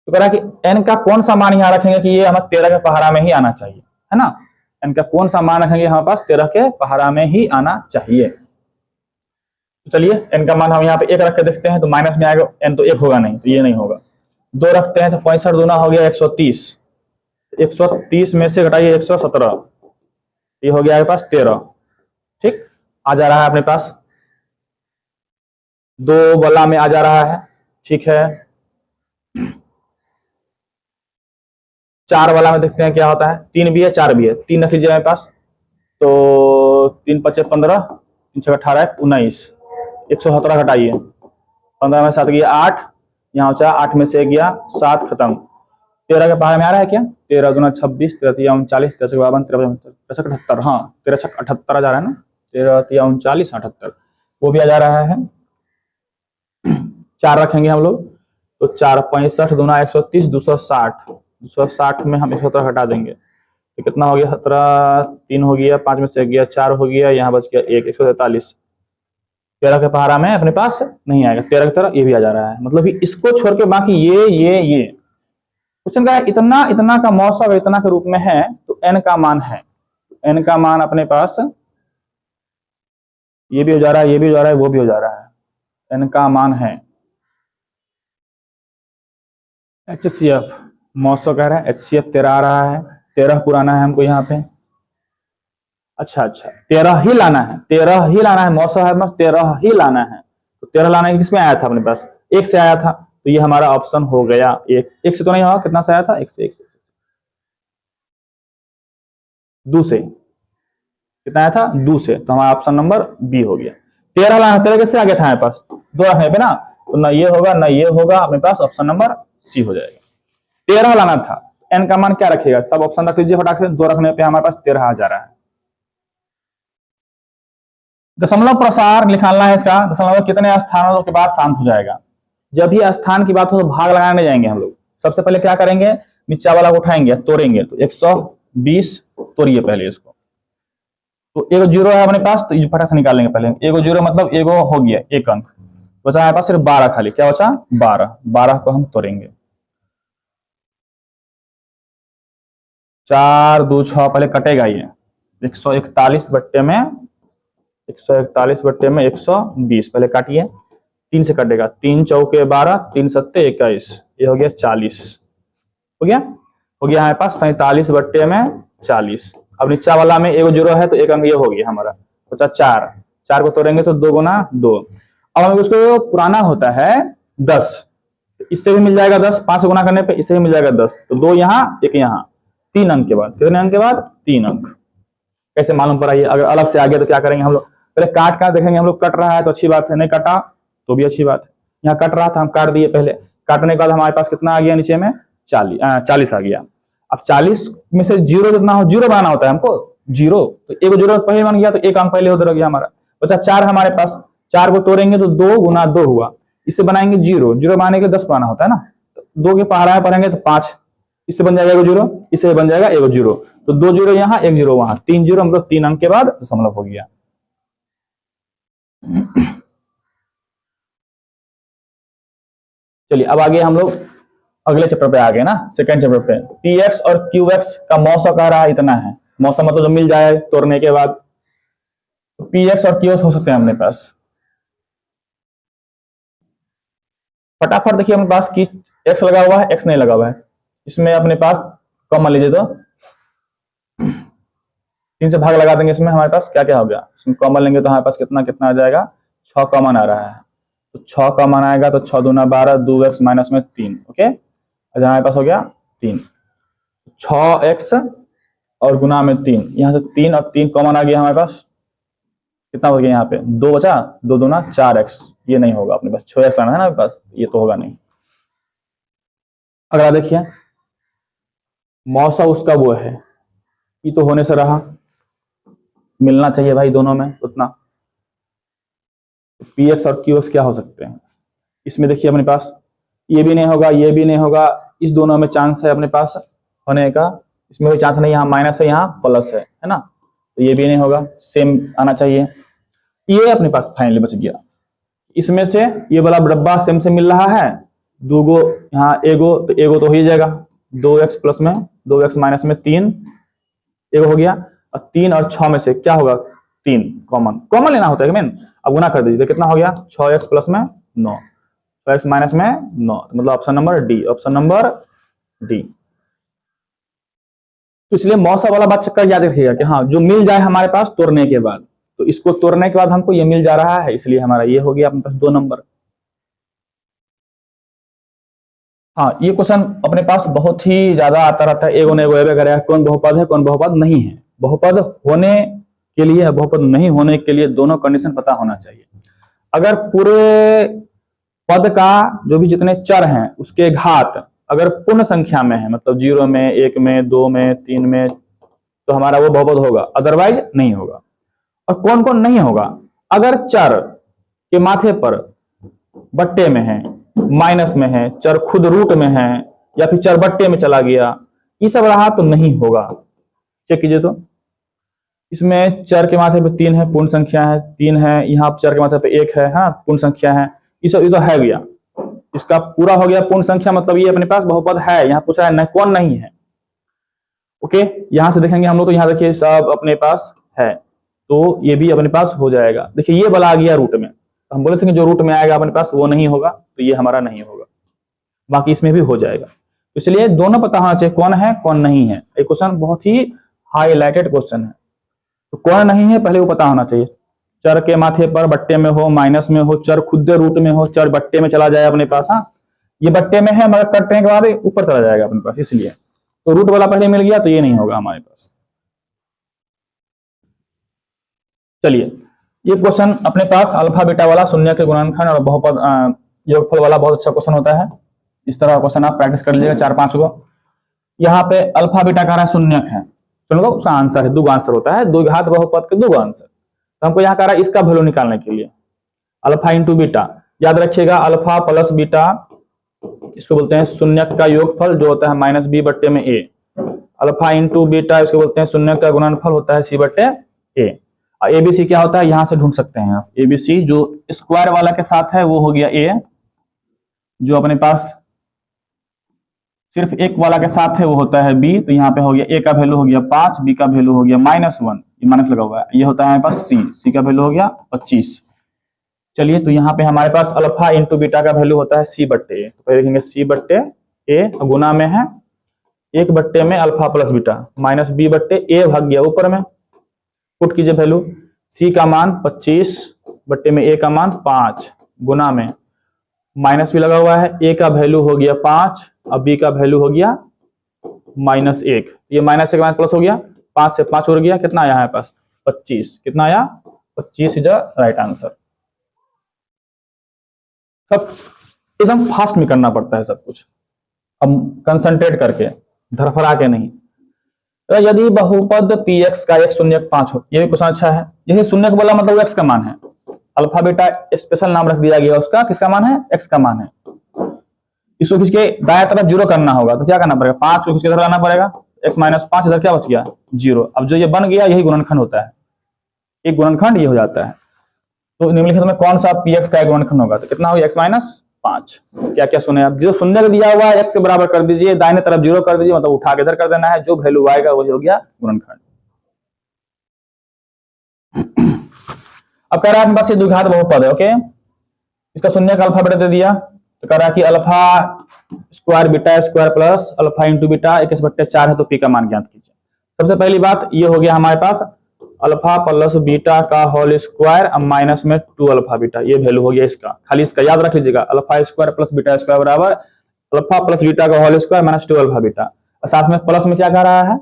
तो कह रहा है कि n का कौन सा मान यहाँ रखेंगे कि ये हमें 13 के पहाड़ा में ही आना चाहिए, है ना। n का कौन सा मान रखेंगे हमारे पास 13 के पहाड़ा में ही आना चाहिए। तो चलिए n का मान हम यहाँ पे 1 रख के देखते हैं, तो माइनस में आएगा, n तो 1 होगा नहीं, तो ये नहीं होगा। 2 रखते हैं तो 65 दूना हो गया 130, 130 में से घटाइए 117, ये हो गया आपके पास 13, ठीक आ जा रहा है अपने पास, 2 वाला में आ जा रहा है, ठीक है। 4 वाला में देखते हैं क्या होता है, 3 भी है 4 भी है, 3 रख लीजिए मेरे पास, तो 3 5 15, 3 6 18 19, 117 घटाइए, 15 में 7 गया 8, यहाँ बचा 8 में से गया 7, खत्म। 13 के पहाड़ में आ रहा है क्या? 13 दूना 26, 13 तिया 39, 13 52, 13 78, हाँ 13 78 आ जा रहा है ना, 13 तिया 39, 78 वो भी आ जा रहा है। 4 रखेंगे हम लोग तो 4 65 दूना 130, 260, 260 में हम 117 हटा देंगे तो कितना हो गया? 17, 3 हो गया, 5 में से गया 4 हो गया, यहाँ बच गया 1, 143। 13 के पहाड़ा में अपने पास नहीं आएगा, 13 की तरह ये भी आ जा रहा है, मतलब कि इसको छोड़ के बाकी ये क्वेश्चन का इतना इतना का मौसम इतना के रूप में है तो n का मान है, n का मान अपने पास ये भी हो जा रहा है, ये भी हो जा रहा है, वो भी हो जा रहा है, n का मान है। HCF मौसम कह रहा है, HCF 13 आ रहा है, 13 पुराना है हमको यहाँ पे। अच्छा 13 ही लाना है, 13 ही लाना है, मौसम है 13 ही लाना है। तो 13 लाना है, किसमें आया था अपने पास? 1 से आया था, तो ये हमारा ऑप्शन हो गया 1 से तो नहीं होगा, कितना से आया था? 1 से 2 से कितना आया था? 2 से, तो हमारा ऑप्शन नंबर बी हो गया। 13 लाना, 13 कैसे आ गया था हमारे पास? 2 रखने पे ना, तो ना ये होगा ना ये होगा, अपने पास ऑप्शन नंबर सी हो जाएगा। 13 लाना था, एन का मान क्या रखेगा? सब ऑप्शन रख लीजिए फटाक से, 2 रखने पे हमारे पास 13 आ जा रहा है। दशमलव प्रसार निकालना है इसका, दशमलव कितने स्थानों के बाद शांत हो जाएगा। जब भी स्थान की बात हो तो भाग लगाने जाएंगे हम लोग। सबसे पहले क्या करेंगे? नीचा वाला को उठाएंगे, तोड़ेंगे, तो 120 तोड़िए पहले इसको, तो एगो 0 है अपने पास, तो फटाक से निकाल लेंगे पहले। एगो 0 मतलब एगो हो गया, 1 अंक बचा हमारे पास, सिर्फ 12 खाली। क्या बचा? 12 को हम तोड़ेंगे। 4 2 6 पहले कटेगा ये, 141 बट्टे में 120 पहले काटिए, 3 से कटेगा, 3 चौके 12, 3 सत्ते 21, ये हो गया 40, हो गया हमारे पास 47 बट्टे में 40। अब नीचा वाला में एगो 0 है तो 1 अंक ये हो गया हमारा, बचा 4 को तोड़ेंगे तो 2 गुना 2। अब हम उसको पुराना होता है 10, इससे भी मिल जाएगा 10, 5 गुना करने पे इससे भी मिल जाएगा 10, तो 2 यहाँ 1 यहाँ, 3 अंक के बाद, कितने अंक के बाद? 3 अंक। कैसे मालूम पड़ा ये? अगर अलग से आ गया तो क्या करेंगे हम लोग? पहले काट देखेंगे हम लोग, कट रहा है तो अच्छी बात है, नहीं कटा तो भी अच्छी बात है। यहाँ कट रहा था, हम काट दिए पहले, काटने के बाद हमारे पास कितना आ गया नीचे में? 40 आ गया। अब 40 में से 0 जितना हो, 0 बनाना होता है हमको, 0 तो एगो 0 पहले बन गया तो 1 अंक पहले उधर गया हमारा, बचा 4 हमारे पास। 4 को तोड़ेंगे तो 2 गुना 2 हुआ, इससे बनाएंगे 0 बनाने के लिए 10 बनाना होता है ना, 2 के पहाड़ा में पढ़ेंगे तो 5, इससे बन जाएगा एगो 0, इससे बन जाएगा एगो 0, तो 2 0 यहाँ 1 0 वहां, 3 0 मतलब 3 अंक के बाद दशमलव हो गया। चलिए अब आगे हम लोग अगले चैप्टर पे आ गए ना, सेकंड चैप्टर पे। px और qx का मौसा कह रहा है इतना है, मौसा मतलब जो मिल जाए तोड़ने के बाद, तो px और qx हो सकते हैं अपने पास। फटाफट देखिए अपने पास कि x लगा हुआ है, x नहीं लगा हुआ है, इसमें अपने पास कॉमन लीजिए तो 3 से भाग लगा देंगे, इसमें हमारे पास क्या क्या हो गया? इसमें कॉमन लेंगे तो हमारे पास कितना कितना आ जाएगा? 6 कॉमन आ रहा है, तो 6 कॉमन आएगा तो 6 दूना 12, 2x माइनस में 3, ओके, हमारे पास हो गया 3, 6x और गुना में 3, यहाँ से 3 और 3 कॉमन आ गया हमारे पास, कितना हो गया? यहाँ पे 2 बचा, 2 दूना 4x, ये नहीं होगा अपने पास, 6x लाना है ना अपने पास, ये तो होगा नहीं। अगला देखिए, मौसा उसका वो है, ये तो होने से रहा, मिलना चाहिए भाई दोनों में उतना। px और qx क्या हो सकते हैं? इसमें देखिए अपने पास ये भी नहीं होगा, ये भी नहीं होगा, इस दोनों में चांस है अपने पास होने का, इसमें भी चांस नहीं, यहाँ माइनस है यहाँ प्लस है ना, तो ये भी नहीं होगा, सेम आना चाहिए। ये अपने पास फाइनली बच गया, इसमें से ये वाला डब्बा सेम से मिल रहा है, 2 गो यहाँ एगो तो हो ही जाएगा, 2x प्लस में 2x माइनस में 3 एगो हो गया, और 3 और 6 में से क्या होगा? 3 कॉमन लेना होता है मेन। अब गुना कर दीजिए तो कितना हो गया? 6x प्लस में 9, 6x माइनस में 9, मतलब option number D, option number D. तो इसलिए मौसा वाला बात चक्कर याद रखिएगा कि हाँ जो मिल जाए हमारे पास तोड़ने के बाद, तो इसको तोड़ने के बाद हमको ये मिल जा रहा है, इसलिए हमारा ये हो गया अपने पास 2 नंबर। हाँ ये क्वेश्चन अपने पास बहुत ही ज्यादा आता रहता है, एगो ने एगो एवे करेगा, कौन बहुपद है कौन बहुपद नहीं है। बहुपद होने के लिए बहुपद नहीं होने के लिए दोनों कंडीशन पता होना चाहिए। अगर पूरे पद का जो भी जितने चर हैं उसके घात अगर पूर्ण संख्या में है, मतलब 0 में, 1 में, 2 में, 3 में, तो हमारा वो बहुपद होगा, अदरवाइज नहीं होगा। और कौन कौन नहीं होगा? अगर चर के माथे पर बट्टे में है, माइनस में है, चर खुद रूट में है, या फिर चर बट्टे में चला गया, ये सब रहा तो नहीं होगा। चेक कीजिए तो इसमें चर के माथे पे 3 है, पूर्ण संख्या है, 3 है, यहाँ चर के माथे पे 1 है, हाँ पूर्ण संख्या है, ये तो है गया, इसका पूरा हो गया पूर्ण संख्या, मतलब ये अपने पास बहुपद है। यहाँ पूछा है कौन नहीं है। ओके, यहां से देखेंगे हम लोग, तो यहाँ देखिए सब अपने पास है, तो ये भी अपने पास हो जाएगा। देखिए ये वाला आ गया रूट में, तो हम बोले थे कि जो रूट में आएगा अपने पास वो नहीं होगा, तो ये हमारा नहीं होगा, बाकी इसमें भी हो जाएगा। इसलिए दोनों पता होना चाहिए कौन है कौन नहीं है। एक क्वेश्चन बहुत ही हाईलाइटेड क्वेश्चन है, तो कौन नहीं है पहले वो पता होना चाहिए। चर के माथे पर बट्टे में हो, माइनस में हो, चर खुद रूट में हो, चर बट्टे में चला जाए अपने पास, हाँ ये बट्टे में है मगर कटने के बाद ऊपर चला जाएगा अपने पास, इसलिए तो रूट वाला पहले मिल गया, तो ये नहीं होगा हमारे पास। चलिए ये क्वेश्चन अपने पास अल्फा बीटा वाला शून्य के गुणनखंड और बहुपद योगफल वाला बहुत अच्छा क्वेश्चन होता है। इस तरह का क्वेश्चन आप प्रैक्टिस कर लीजिएगा 4-5 को। यहाँ पे अल्फा बीटा कह रहा है शून्यक है, सुन लो उसका आंसर है, 2 आंसर होता है, द्विघात बहुपद के 2 आंसर। तो हमको यहाँ कह रहा है इसका वैल्यू निकालने के लिए अल्फा इंटू बीटा, याद रखिएगा अल्फा प्लस बीटा इसको बोलते हैं शून्यक का योगफल जो होता है माइनस बी बट्टे में ए। अल्फा इंटू बीटा इसको बोलते हैं शून्यक का गुणनफल होता है सी बट्टे ए। और एबीसी क्या होता है यहां से ढूंढ सकते हैं आप। एबीसी जो स्क्वायर वाला के साथ है वो हो गया ए, जो अपने पास सिर्फ एक वाला के साथ है वो होता है बी, तो यहाँ पे हो गया ए का वैल्यू हो गया 5, बी का वैल्यू हो गया -1, ये माइनस लगा हुआ है, ये होता है हमारे पास सी का वैल्यू हो गया 25। चलिए तो यहाँ पे हमारे पास अल्फा इंटू बीटा का वैल्यू होता है सी बट्टे ए, तो पहले देखेंगे सी बट्टे ए गुना में है 1 बट्टे में alpha plus beta minus B बट्टे ए भाग गया ऊपर में, पुट कीजिए वैल्यू, सी का मान 25 बट्टे में ए का मान 5 गुना में माइनस भी लगा हुआ है, ए का वैल्यू हो गया 5 और बी का वैल्यू हो गया -1, ये -1 माइनस प्लस हो गया, 5 से 5 उड़ गया, कितना आया हमारे पास 25, कितना आया 25 इज द राइट आंसर। सब एकदम फास्ट में करना पड़ता है सब कुछ, अब कंसंट्रेट करके धरफरा के नहीं। तो यदि बहुपद px का x शून्यक 5 हो, ये भी क्वेश्चन अच्छा है, यही शून्यक बोला मतलब x का मान है, अल्फा बीटा स्पेशल नाम रख दिया गया उसका, किसका मान है x का मान है। इसको खींच के दाएं तरफ 0 करना होगा, तो क्या करना पड़ेगा 5 को खींच के इधर लाना पड़ेगा, x माइनस 5 इधर क्या बच गया 0। अब जो ये बन गया यही गुणनखंड होता है, एक गुणनखंड ये हो जाता है। तो निम्नलिखित में कौन सा px का गुणनखंड होगा, तो कितना होगा x माइनस 5। क्या क्या सुने आप, जो शून्य दिया हुआ है x के बराबर कर दीजिए, दाहिने तरफ 0 कर दीजिए, मतलब उठा के इधर कर देना है, जो वैल्यू आएगा वही हो गया गुणनखंड। अब कह रहा है बस ये द्विघात बहुपद है, ओके, इसका शून्य का अल्फा बीटा दे दिया, तो कह रहा है कि alpha square beta square plus alpha into beta 1/4 है, तो पी का मान ज्ञात कीजिए। सबसे पहली बात ये हो गया हमारे पास अल्फा प्लस बीटा का होल स्क्वायर अब माइनस में 2 अल्फा बीटा, ये वैल्यू हो गया इसका, खाली इसका याद रख लीजिएगा, alpha square plus beta square बराबर अल्फा प्लस बीटा का whole square minus 2 alpha beta, और साथ में प्लस में क्या कह रहा है,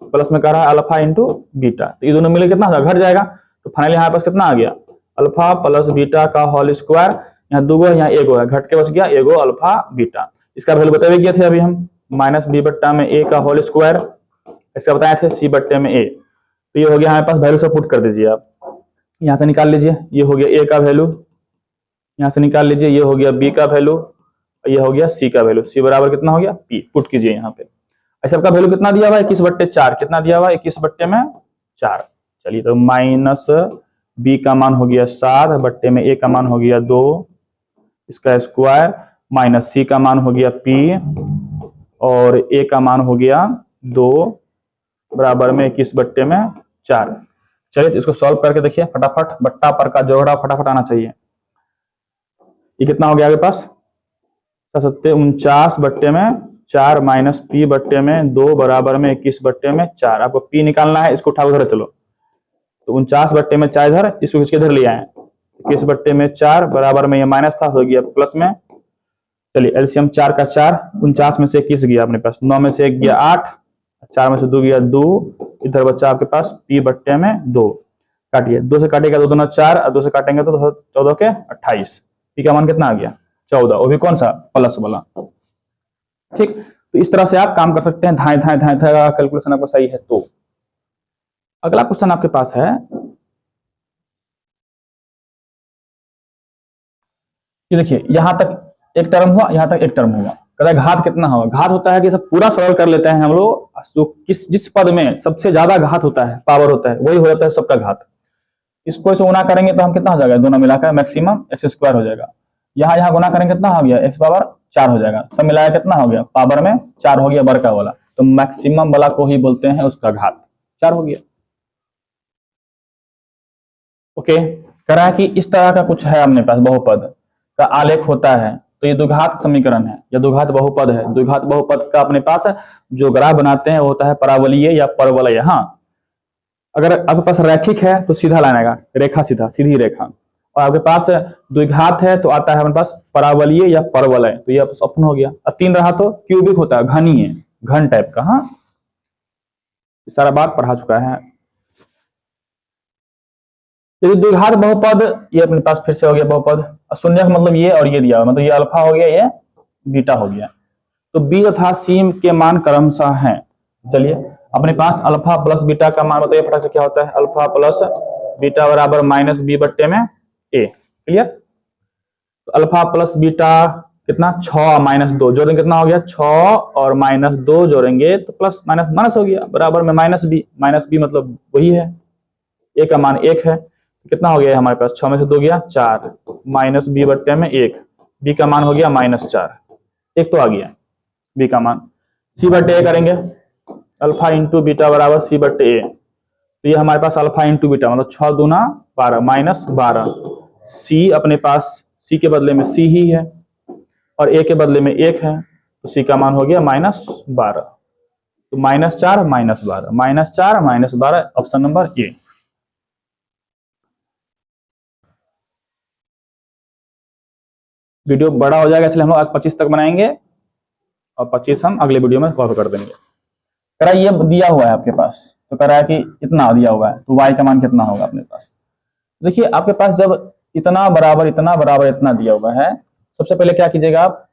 प्लस में कह रहा है अल्फा इंटू बीटा, तो ये दोनों मिले कितना घट जाएगा, तो फाइनली हमारे पास कितना आ गया अल्फा प्लस बीटा का होल स्क्वायर, यहाँ 2 है यहाँ 1 है, घट के बच गया 1 अल्फा बीटा। इसका वैल्यू बताए किए थे अभी हम माइनस बी बट्टा में ए का होल स्क्वायर, इसका बताए थे सी बट्टे में ए, तो ये हो गया हमारे पास, वैल्यू से पुट कर दीजिए आप, यहाँ से निकाल लीजिए, ये हो गया ए का वैल्यू, यहाँ से निकाल लीजिए, ये हो गया बी का वैल्यू, ये हो गया सी का वैल्यू, सी बराबर कितना हो गया पी, पुट कीजिए यहाँ पे। ऐसा सबका वैल्यू कितना दिया हुआ है 21/4, कितना दिया हुआ है 21/4। चलिए तो माइनस बी का मान हो गया 7 बट्टे में ए का मान हो गया 2 इसका स्क्वायर, माइनस सी का मान हो गया पी और ए का मान हो गया 2 बराबर में 21/4। चलिए तो इसको सॉल्व करके देखिए फटाफट, बट्टा पर का जोड़ा फटाफट आना चाहिए। ये कितना हो गया आपके पास 49/4 माइनस पी बट्टे में 2 बराबर में 21/4। आपको पी निकालना है, इसको उठा उधर चलो, तो 49/4 इधर, इसको खींच के इधर ले आए, 21/4 बराबर में ये माइनस था हो गया प्लस में। चलिए एलसीएम 4 का 4, 49 में से 21 गया अपने पास, 9 में से 1 गया 8, 4 में से 2 गया 2, इधर बच्चा आपके पास p बट्टे में 2, काटिए, 2 से काटेगा तो 2 दूना 4 और 2 से काटेंगे तो 14 के 28। पी का मान कितना आ गया 14, वो भी कौन सा प्लस वाला। ठीक, तो इस तरह से आप काम कर सकते हैं। धाए धाए धाए धाए कैलकुलेशन आपको सही है। तो अगला क्वेश्चन आपके पास है, ये देखिए यहां तक एक टर्म हुआ, यहां तक एक टर्म हुआ, कहता है घात कितना होगा। घात होता है कि सब पूरा सरल कर लेते हैं हम लोग, जो जिस पद में सबसे ज्यादा घात होता है, पावर होता है, वही हो जाता है सबका घात। इसको इसे गुना करेंगे तो हम कितना हो जाएगा, दोनों मिलाकर मैक्सिमम एक्स स्क्वायर हो जाएगा। यहाँ यहाँ गुना करेंगे कितना हो गया, एक्स पावर 4 हो जाएगा। सब मिलाया कितना हो गया, पावर में 4 हो गया बड़का वाला, तो मैक्सिमम वाला को ही बोलते हैं उसका घात 4 हो गया। ओके, कह रहा है कि इस तरह का कुछ है अपने पास, बहुपद का आलेख होता है, तो ये द्विघात समीकरण है या द्विघात बहुपद है। द्विघात बहुपद का अपने पास जो ग्राफ बनाते हैं वो होता है परावलीय या परवलय। हाँ, अगर आपके पास रैखिक है तो सीधा लाइन आएगा, रेखा सीधा, सीधी रेखा, और आपके पास द्विघात है तो आता है हमारे पास परावलीय या परवलय, तो ये अपन हो गया। और 3 रहा तो क्यूबिक होता है, घनीय, घन टाइप का। हाँ, सारा बात पढ़ा चुका है। यदि द्विघात बहुपद, ये अपने पास फिर से हो गया बहुपद, शून्य का मतलब ये और ये दिया, मतलब ये अल्फा हो गया, ये बीटा हो गया, तो बी तथा सी के मान क्रमशः हैं। चलिए अपने पास अल्फा प्लस बीटा का मान बताइए फटाक से क्या होता है। अल्फा प्लस बीटा बराबर माइनस बी बट्टे में ए। क्लियर, तो अल्फा प्लस बीटा कितना 6 माइनस 2 जोड़ेंगे कितना हो गया 6 और माइनस 2 जोड़ेंगे तो प्लस माइनस माइनस हो गया, बराबर में माइनस बी मतलब वही है, ए का मान 1 है, कितना हो गया हमारे पास 6 में से 2 गया 4, माइनस बी बट्टे में 1, बी का मान हो गया -4, 1 तो आ गया बी का मान। सी बट्टे ए करेंगे, अल्फा इंटू बीटा बराबर सी बट्टे ए, तो ये हमारे पास अल्फा इंटू बीटा मतलब 6 दूना 12 -12। सी अपने पास सी के बदले में सी ही है और ए के बदले में 1 है, तो सी का मान हो गया -12, तो -4 -12 -4 -12 ऑप्शन नंबर ए। वीडियो बड़ा हो जाएगा इसलिए हम लोग आज 25 तक बनाएंगे और 25 हम अगले वीडियो में कवर कर देंगे। कह रहा है ये दिया हुआ है आपके पास, तो कह रहा है कि इतना दिया हुआ है, तो y का मान कितना होगा अपने पास। देखिए आपके पास जब इतना बराबर इतना दिया हुआ है, सबसे पहले क्या कीजिएगा आप,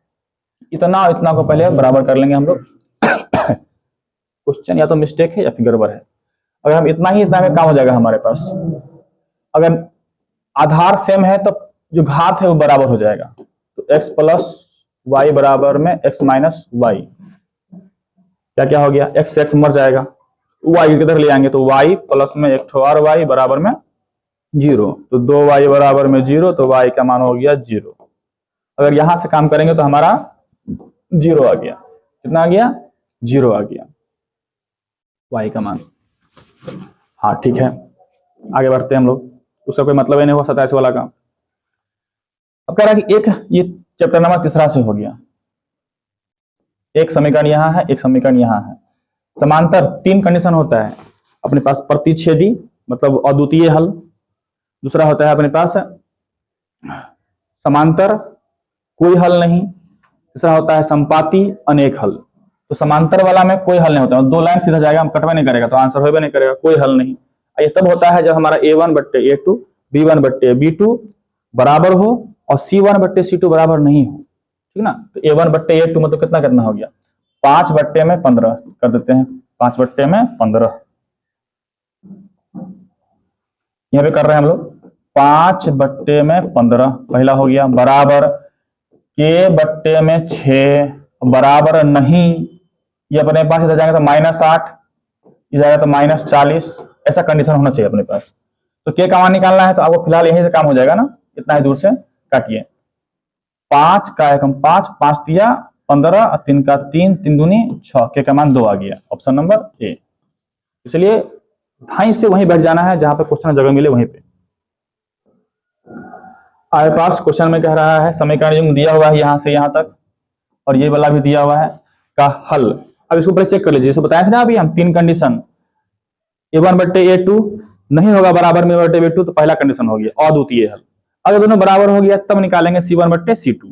इतना और इतना को पहले बराबर कर लेंगे हम लोग। क्वेश्चन या तो मिस्टेक है या फिर गड़बड़ है। अगर हम इतना में काम हो जाएगा हमारे पास। अगर आधार सेम है तो जो घात है वो बराबर हो जाएगा, तो x प्लस वाई बराबर में x माइनस वाई, क्या हो गया x से x मर जाएगा, y किधर ले आएंगे तो y प्लस में एक और y बराबर में 0, तो 2y बराबर में 0, तो y का मान हो गया 0। अगर यहां से काम करेंगे तो हमारा 0 आ गया, कितना आ गया 0 आ गया y का मान। हाँ ठीक है, आगे बढ़ते हैं हम लोग, उसका कोई मतलब ही नहीं हुआ 27 वाला का। अब कह रहा है कि एक ये चैप्टर नंबर 3 से हो गया, एक समीकरण यहाँ है, एक समीकरण यहाँ है। समांतर 3 कंडीशन होता है अपने पास, प्रतिच्छेदी मतलब अद्वितीय हल, दूसरा होता है अपने पास समांतर कोई हल नहीं, तीसरा होता है संपाती अनेक हल। तो समांतर वाला में कोई हल नहीं होता, 2 लाइन सीधा जाएगा, हम कटवा नहीं करेगा तो आंसर होगा नहीं करेगा, कोई हल नहीं। ये तब होता है जब हमारा a1 बट्टे a2 b1 बट्टे b2 बराबर हो और c1 बट्टे c2 बराबर नहीं हो, ठीक ना। तो a1 बट्टे a2 मतलब कितना हो गया 5 बट्टे में 15 कर देते हैं, 5 बट्टे में 15 यहाँ पे कर रहे हैं हम लोग, 5 बट्टे में 15 पहला हो गया, बराबर k बट्टे में 6 बराबर नहीं, ये अपने पास इधर जाएगा तो -8, इधर जाएगा तो -40, ऐसा कंडीशन होना चाहिए अपने पास। तो k का मान निकालना है तो आपको फिलहाल यहीं से काम हो जाएगा ना, इतना ही दूर से काटिए, 5 का एकम 5 5 दिया 15 और 3 का 3 3 दूनी 6, k का मान 2 आ गया, ऑप्शन नंबर ए। इसलिए धाई से वहीं बैठ जाना है जहां पर क्वेश्चन जगह मिले वहीं पे। आपके पास क्वेश्चन में कह रहा है समीकरण दिया हुआ है यहां से यहां तक और ये वाला भी दिया हुआ है का हल। अब इसको पहले चेक कर लीजिए, जैसे बताया था ना अभी हम 3 कंडीशन, a1 बट्टे a2 नहीं होगा बराबर में बट्टे b2, तो पहला कंडीशन हो गया अद्वितीय हल। अगर दोनों बराबर हो गया तब निकालेंगे c1 बट्टे c2।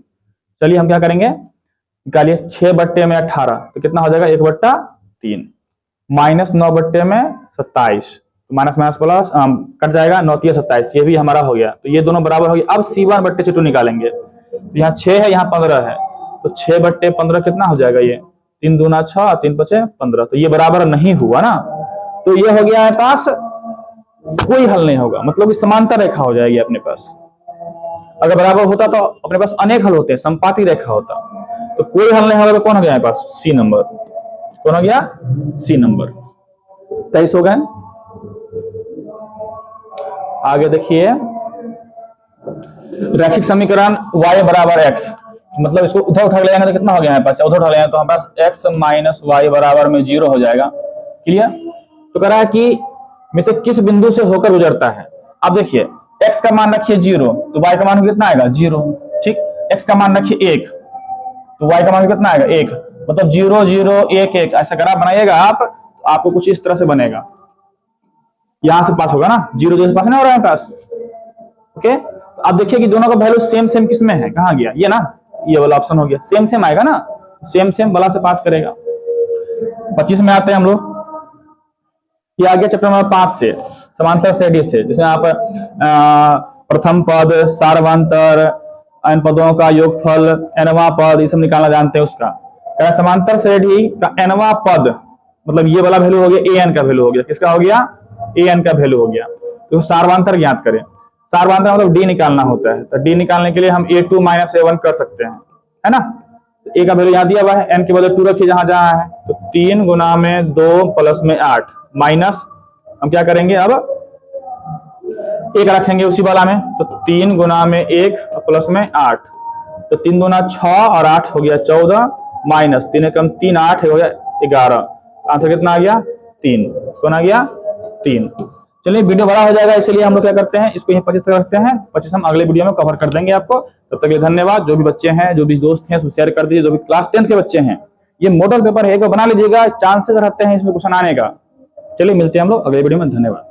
चलिए हम क्या करेंगे, निकालिए 6 बट्टे में 18 तो कितना हो जाएगा 1/3, -9 बट्टे में 27 तो माइनस माइनस प्लस कट जाएगा, 9 3 27, ये भी हमारा हो गया। तो ये दोनों बराबर हो गया। अब C1/C2 निकालेंगे। तो यहाँ 6 है, यहाँ 15 है, तो 6/15 कितना हो जाएगा? ये 3 दूना 6, 3 5 15। तो ये बराबर नहीं हुआ ना, तो ये हो गया है पास, कोई हल नहीं होगा, मतलब कि समांतर रेखा हो जाएगी अपने पास। अगर बराबर होता तो अपने पास अनेक हल होते, संपाती रेखा होता। तो कोई हल नहीं होगा, तो कौन हो गया हमारे पास? सी नंबर। कौन हो गया? सी नंबर। 23 हो गए। आगे देखिए, रैखिक समीकरण y बराबर x, मतलब इसको उधर उठा ले जाएंगे तो कितना हो गया हमारे पास? उधर उठा ले जाएंगे तो हमारे पास x माइनस वाई बराबर में 0 हो जाएगा। क्लियर? तो कह रहा है कि में से किस बिंदु से होकर गुजरता है। अब देखिए, x का मान रखिए 0, तो y का मान कितना आएगा? 0। ठीक, x का मान रखिए 1, तो y का मान कितना आएगा? 1। मतलब 0 0 1 1 ऐसा ग्राफ बनाइएगा आप, तो आपको कुछ इस तरह से बनेगा। यहां से पास होगा ना, 0 0 से पास नहीं हो रहा है पास। ओके, आप देखिए कि दोनों का वैल्यू सेम सेम किसमें है? कहां गया? ये ना, ये वाला ऑप्शन हो गया। सेम सेम आएगा ना, सेम सेम वाला से पास करेगा। 25 में आते हैं हम लोग। ये आ गया चैप्टर नंबर 5 से, समांतर श्रेणी से, जिसमें आप प्रथम पद, सार्वंतर, n पदों का योगफल, nवां पद, ये सब निकालना जानते हैं उसका। समांतर श्रेणी का nवां पद, मतलब ये वाला वैल्यू हो गया an का वैल्यू हो गया। किसका हो गया? an का वैल्यू हो गया। तो सार्वंतर ज्ञात करें। सार्वंतर मतलब d निकालना होता है, तो d निकालने के लिए हम a2 - a1 कर सकते हैं, है ना। तो a का वैल्यू यहाँ दिया हुआ है, n के बदले 2 रखिए जहां जहां है। तो 3 गुना में 2 प्लस में 8 माइनस, हम क्या करेंगे अब? 1 रखेंगे उसी वाला में, तो 3 गुना में 1 प्लस में 8, तो 3 दूना 6 और 8 हो गया 14, माइनस 3 कम 3 8 हो गया 11। आंसर कितना आ गया? 3। कौन आ गया? 3। चलिए, वीडियो बड़ा हो जाएगा, इसलिए हम लोग क्या करते हैं, इसको यहीं 25 तक रखते हैं। 25 हम अगले वीडियो में कवर कर देंगे आपको। तब तक के लिए धन्यवाद। जो भी बच्चे हैं, जो भी दोस्त हैं, उसको शेयर कर दीजिए। जो भी क्लास 10th के बच्चे हैं, ये मॉडल पेपर है, एक बार बना लीजिएगा, चांसेस रहते हैं इसमें क्वेश्चन आने का। चलिए, मिलते हैं हम लोग अगले वीडियो में। धन्यवाद।